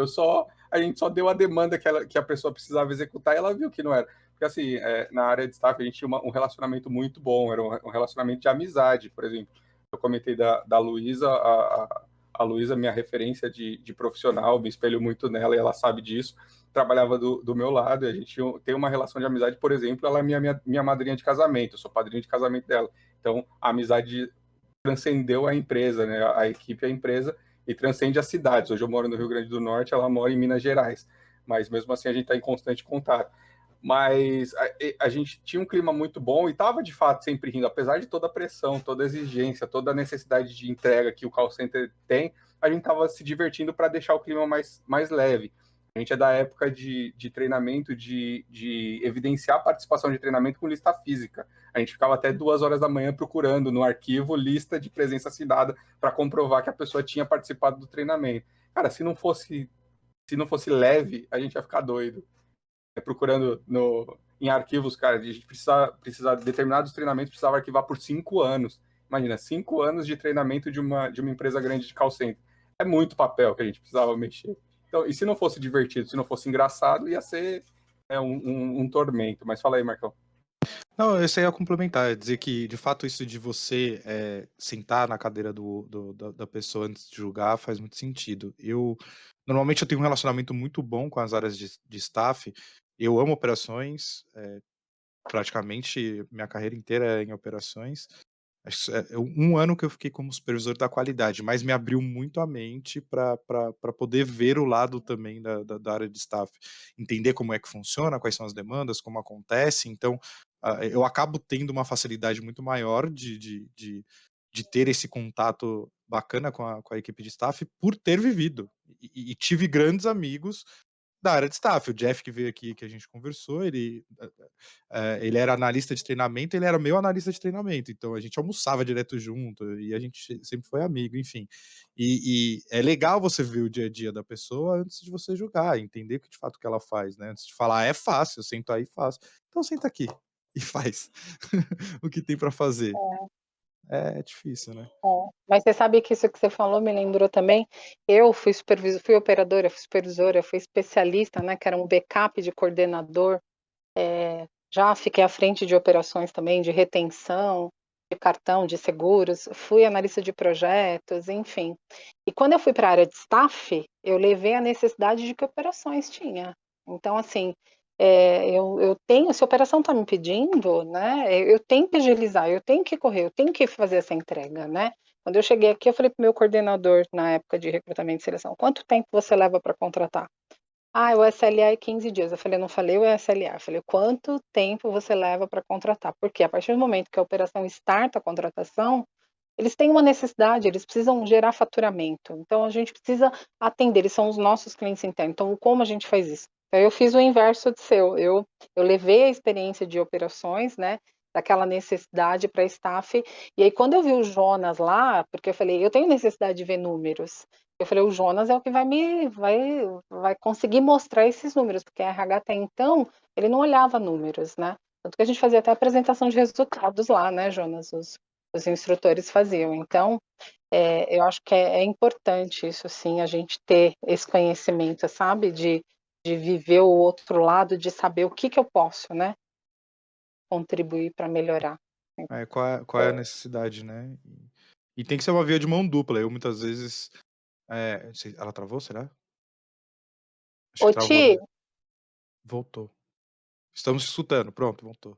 A gente só deu a demanda que a pessoa precisava executar e ela viu que não era. Porque assim, na área de staff a gente tinha um relacionamento muito bom, era um relacionamento de amizade, por exemplo. Eu comentei da Luísa, a Luísa, minha referência de profissional, me espelho muito nela e ela sabe disso. Trabalhava do meu lado e a gente tem uma relação de amizade, por exemplo, ela é minha madrinha de casamento, eu sou padrinho de casamento dela. Então, a amizade transcendeu a empresa, né? A equipe, a empresa, e transcende as cidades. Hoje eu moro no Rio Grande do Norte, ela mora em Minas Gerais, mas mesmo assim a gente está em constante contato. Mas a gente tinha um clima muito bom e estava de fato sempre rindo, apesar de toda a pressão, toda a exigência, toda a necessidade de entrega que o call center tem, a gente estava se divertindo para deixar o clima mais leve. A gente é da época de treinamento, de evidenciar a participação de treinamento com lista física. A gente ficava até 2 horas da manhã procurando no arquivo lista de presença assinada para comprovar que a pessoa tinha participado do treinamento. Cara, se não fosse leve, a gente ia ficar doido. Procurando em arquivos, cara, a gente precisa determinados treinamentos precisava arquivar por 5 anos. Imagina, 5 anos de treinamento de uma empresa grande de call center. É muito papel que a gente precisava mexer. Então, e se não fosse divertido, se não fosse engraçado, ia ser um tormento. Mas fala aí, Marcão. Não, eu ia complementar, dizer que, de fato, isso de você sentar na cadeira da pessoa antes de julgar faz muito sentido. Normalmente, eu tenho um relacionamento muito bom com as áreas de staff. Eu amo operações, praticamente minha carreira inteira é em operações. Acho que é um ano que eu fiquei como supervisor da qualidade, mas me abriu muito a mente para poder ver o lado também da área de staff, entender como é que funciona, quais são as demandas, como acontece. Então, eu acabo tendo uma facilidade muito maior de ter esse contato bacana com a equipe de staff por ter vivido. E tive grandes amigos da área de staff. O Jeff, que veio aqui, que a gente conversou, ele era analista de treinamento, ele era meu analista de treinamento, então a gente almoçava direto junto e a gente sempre foi amigo, enfim. E é legal você ver o dia a dia da pessoa antes de você julgar, entender o que de fato que ela faz, né? Antes de falar, é fácil, eu sento aí e faço. Então senta aqui e faz o que tem para fazer. É difícil, né? Mas você sabe que isso que você falou me lembrou também, eu fui fui operadora, fui supervisora, fui especialista, né, que era um backup de coordenador, já fiquei à frente de operações também, de retenção, de cartão, de seguros, fui analista de projetos, enfim. E quando eu fui para a área de staff, eu levei a necessidade de que operações tinha. Então, assim, eu tenho, se a operação está me pedindo, né, eu tenho que agilizar, eu tenho que correr, eu tenho que fazer essa entrega, né. Quando eu cheguei aqui, eu falei para o meu coordenador, na época de recrutamento e seleção, quanto tempo você leva para contratar? O SLA é 15 dias. Eu falei, não falei o SLA, eu falei, quanto tempo você leva para contratar? Porque a partir do momento que a operação starta a contratação, eles têm uma necessidade, eles precisam gerar faturamento. Então, a gente precisa atender, eles são os nossos clientes internos. Então, como a gente faz isso? Então, eu fiz o inverso de seu. Eu levei a experiência de operações, né, daquela necessidade para staff. E aí, quando eu vi o Jonas lá, porque eu falei, eu tenho necessidade de ver números. Eu falei, o Jonas é o que vai conseguir mostrar esses números, porque a RH até então, ele não olhava números, né? Tanto que a gente fazia até apresentação de resultados lá, né, Jonas? Os instrutores faziam. Então, eu acho que é importante isso, sim, a gente ter esse conhecimento, sabe? De viver o outro lado, de saber o que eu posso, né? Contribuir para melhorar. Qual é a necessidade, né? E tem que ser uma via de mão dupla. Eu muitas vezes. Ela travou, será? Acho Ô, que travou, Ti, né? Voltou. Estamos escutando, pronto, voltou.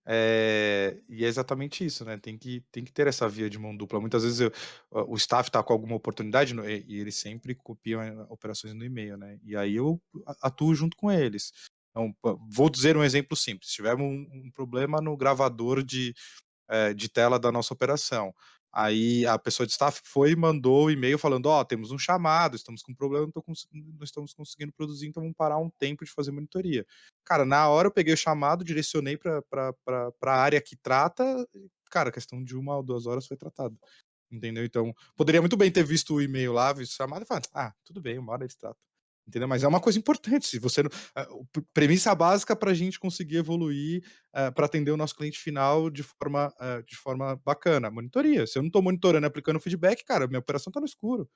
E é exatamente isso, né? Tem que ter essa via de mão dupla. Muitas vezes o staff está com alguma oportunidade e eles sempre copiam operações no e-mail, né? E aí eu atuo junto com eles. Então, vou dizer um exemplo simples. Se tivermos um problema no gravador de tela da nossa operação. Aí a pessoa de staff foi e mandou o e-mail falando, temos um chamado, estamos com um problema, não estamos conseguindo produzir, então vamos parar um tempo de fazer monitoria. Cara, na hora eu peguei o chamado, direcionei para a área que trata, cara, questão de 1 ou 2 horas foi tratado. entendeu? Então, poderia muito bem ter visto o e-mail lá, visto o chamado e falar, tudo bem, uma hora eles tratam. Entendeu? Mas é uma coisa importante, se você não, premissa básica para a gente conseguir evoluir, para atender o nosso cliente final de forma bacana, monitoria. Se eu não estou monitorando e aplicando feedback, cara, minha operação está no escuro.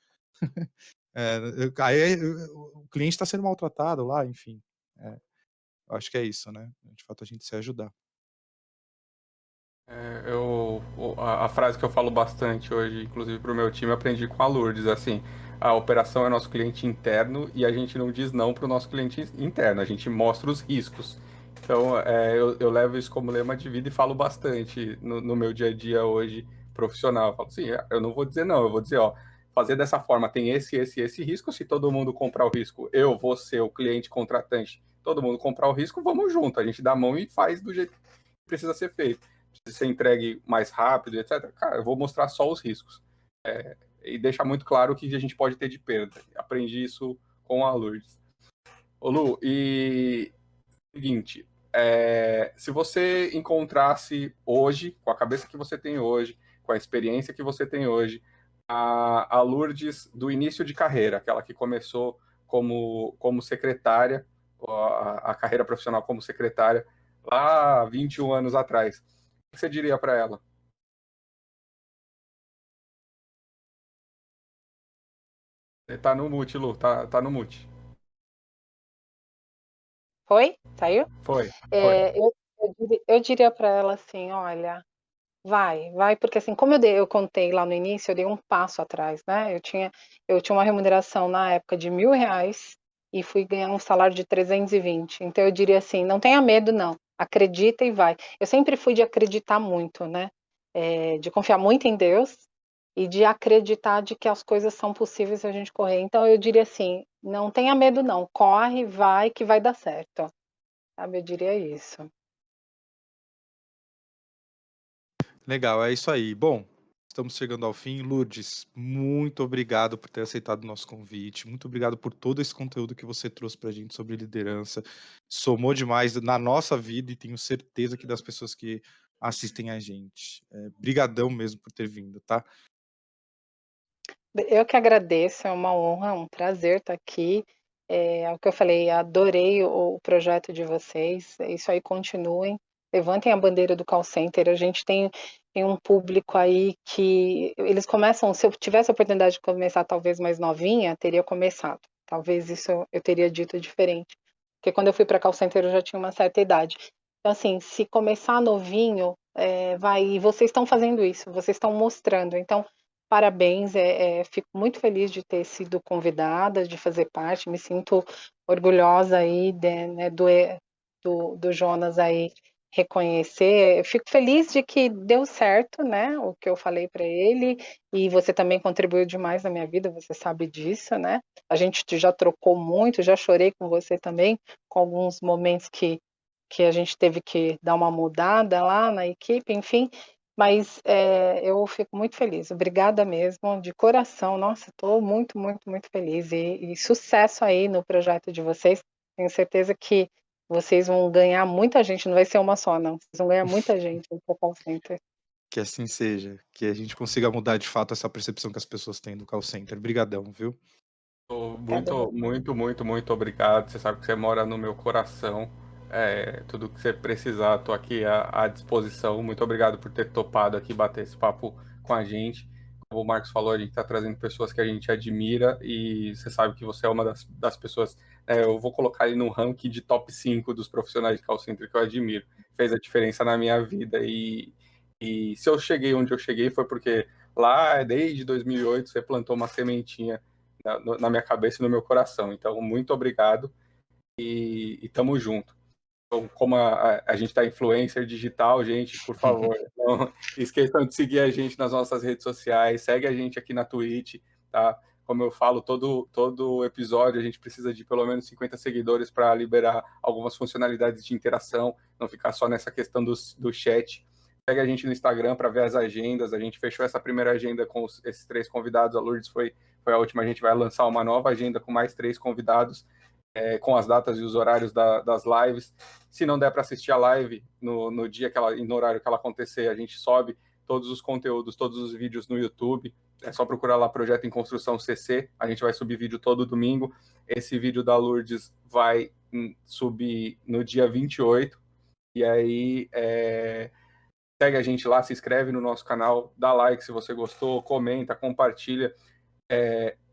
Aí o cliente está sendo maltratado lá, enfim. Eu acho que é isso, né? De fato, a gente se ajudar. A frase que eu falo bastante hoje, inclusive para o meu time, eu aprendi com a Lourdes, assim, a operação é nosso cliente interno e a gente não diz não para o nosso cliente interno, a gente mostra os riscos. Então, eu levo isso como lema de vida e falo bastante no meu dia a dia hoje profissional. Eu falo assim, eu não vou dizer não, eu vou dizer, ó, fazer dessa forma tem esse risco, se todo mundo comprar o risco, eu, você, o cliente contratante, todo mundo comprar o risco, vamos junto, a gente dá a mão e faz do jeito que precisa ser feito. Se ser entregue mais rápido, etc. Cara, eu vou mostrar só os riscos. E deixar muito claro o que a gente pode ter de perda. Aprendi isso com a Lourdes. Ô Lu, e seguinte, se você encontrasse hoje, com a cabeça que você tem hoje, com a experiência que você tem hoje, a Lourdes do início de carreira, aquela que começou como secretária, a carreira profissional como secretária, lá 21 anos atrás, o que você diria para ela? Tá no mute, Lu, tá no mute. Foi? Saiu? Foi. Eu diria para ela assim, olha, vai, porque assim, como eu contei lá no início, eu dei um passo atrás, né? Eu tinha uma remuneração na época de R$ 1.000 e fui ganhar um salário de 320. Então eu diria assim, não tenha medo, não. Acredita e vai. Eu sempre fui de acreditar muito, né? De confiar muito em Deus e de acreditar de que as coisas são possíveis se a gente correr. Então eu diria assim, não tenha medo, não. Corre, vai, que vai dar certo. Sabe? Eu diria isso. Legal, é isso aí. Bom, estamos chegando ao fim. Lourdes, muito obrigado por ter aceitado o nosso convite. Muito obrigado por todo esse conteúdo que você trouxe para a gente sobre liderança. Somou demais na nossa vida e tenho certeza que das pessoas que assistem a gente. Brigadão mesmo por ter vindo, tá? Eu que agradeço, é uma honra, um prazer estar aqui. É o que eu falei, adorei o projeto de vocês. É isso aí, continuem. Levantem a bandeira do call center. A gente tem um público aí que eles começam. Se eu tivesse a oportunidade de começar talvez mais novinha, teria começado. Talvez isso eu teria dito diferente. Porque quando eu fui para call center eu já tinha uma certa idade. Então, assim, se começar novinho, vai. E vocês estão fazendo isso, vocês estão mostrando. Então, parabéns, fico muito feliz de ter sido convidada, de fazer parte, me sinto orgulhosa aí né, do Jonas aí reconhecer. Eu fico feliz de que deu certo, né, o que eu falei para ele, e você também contribuiu demais na minha vida, você sabe disso, né? A gente já trocou muito, já chorei com você também, com alguns momentos que a gente teve que dar uma mudada lá na equipe, enfim, mas eu fico muito feliz. Obrigada mesmo, de coração. Nossa, estou muito, muito, muito feliz. E sucesso aí no projeto de vocês. Tenho certeza que vocês vão ganhar muita gente, não vai ser uma só, não. Vocês vão ganhar muita gente no call center. Que assim seja, que a gente consiga mudar de fato essa percepção que as pessoas têm do call center. Brigadão, viu? Obrigada. Muito, muito, muito, muito obrigado. Você sabe que você mora no meu coração. Tudo que você precisar, estou aqui à disposição. Muito obrigado por ter topado aqui bater esse papo com a gente. Como o Marcos falou, a gente está trazendo pessoas que a gente admira e você sabe que você é uma das pessoas. Eu vou colocar ele no ranking de top 5 dos profissionais de call center que eu admiro. Fez a diferença na minha vida e se eu cheguei onde eu cheguei foi porque lá, desde 2008, você plantou uma sementinha na minha cabeça e no meu coração. Então, muito obrigado e tamo junto. Então, como a gente está influencer digital, gente, por favor, não esqueçam de seguir a gente nas nossas redes sociais, segue a gente aqui na Twitch, tá? Como eu falo, todo episódio a gente precisa de pelo menos 50 seguidores para liberar algumas funcionalidades de interação, não ficar só nessa questão do chat. Segue a gente no Instagram para ver as agendas. A gente fechou essa primeira agenda com esses 3 convidados. A Lourdes foi a última. A gente vai lançar uma nova agenda com mais 3 convidados, com as datas e os horários das lives. Se não der para assistir a live no dia no horário que ela acontecer, a gente sobe todos os conteúdos, todos os vídeos no YouTube. É só procurar lá Projeto em Construção CC. A gente vai subir vídeo todo domingo. Esse vídeo da Lourdes vai subir no dia 28. E aí, segue a gente lá, se inscreve no nosso canal, dá like se você gostou, comenta, compartilha.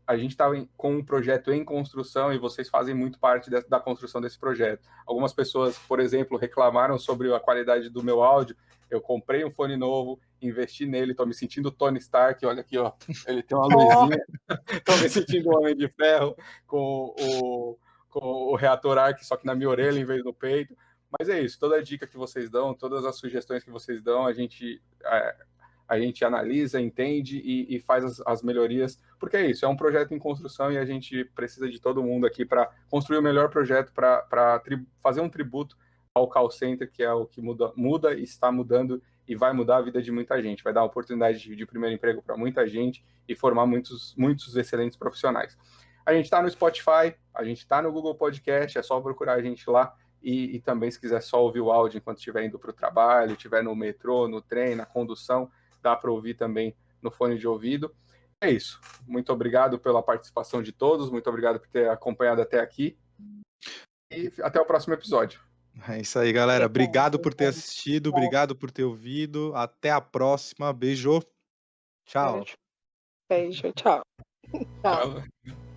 A gente está com um projeto em construção e vocês fazem muito parte da construção desse projeto. Algumas pessoas, por exemplo, reclamaram sobre a qualidade do meu áudio. Eu comprei um fone novo, investi nele, estou me sentindo Tony Stark. Olha aqui, ó, ele tem uma luzinha. Estou me sentindo um Homem de Ferro com o reator Arc, só que na minha orelha em vez do peito. Mas é isso, toda a dica que vocês dão, todas as sugestões que vocês dão, a gente analisa, entende e faz as melhorias, porque é isso, é um projeto em construção e a gente precisa de todo mundo aqui para construir o melhor projeto, para fazer um tributo ao call center, que é o que muda e está mudando e vai mudar a vida de muita gente, vai dar oportunidade de primeiro emprego para muita gente e formar muitos excelentes profissionais. A gente está no Spotify, a gente está no Google Podcast, é só procurar a gente lá. E também, se quiser só ouvir o áudio enquanto estiver indo para o trabalho, estiver no metrô, no trem, na condução, dá para ouvir também no fone de ouvido. É isso. Muito obrigado pela participação de todos, muito obrigado por ter acompanhado até aqui. E até o próximo episódio. É isso aí, galera. Obrigado por ter assistido, obrigado por ter ouvido. Até a próxima. Beijo. Tchau. Beijo, tchau. Tchau. Tchau.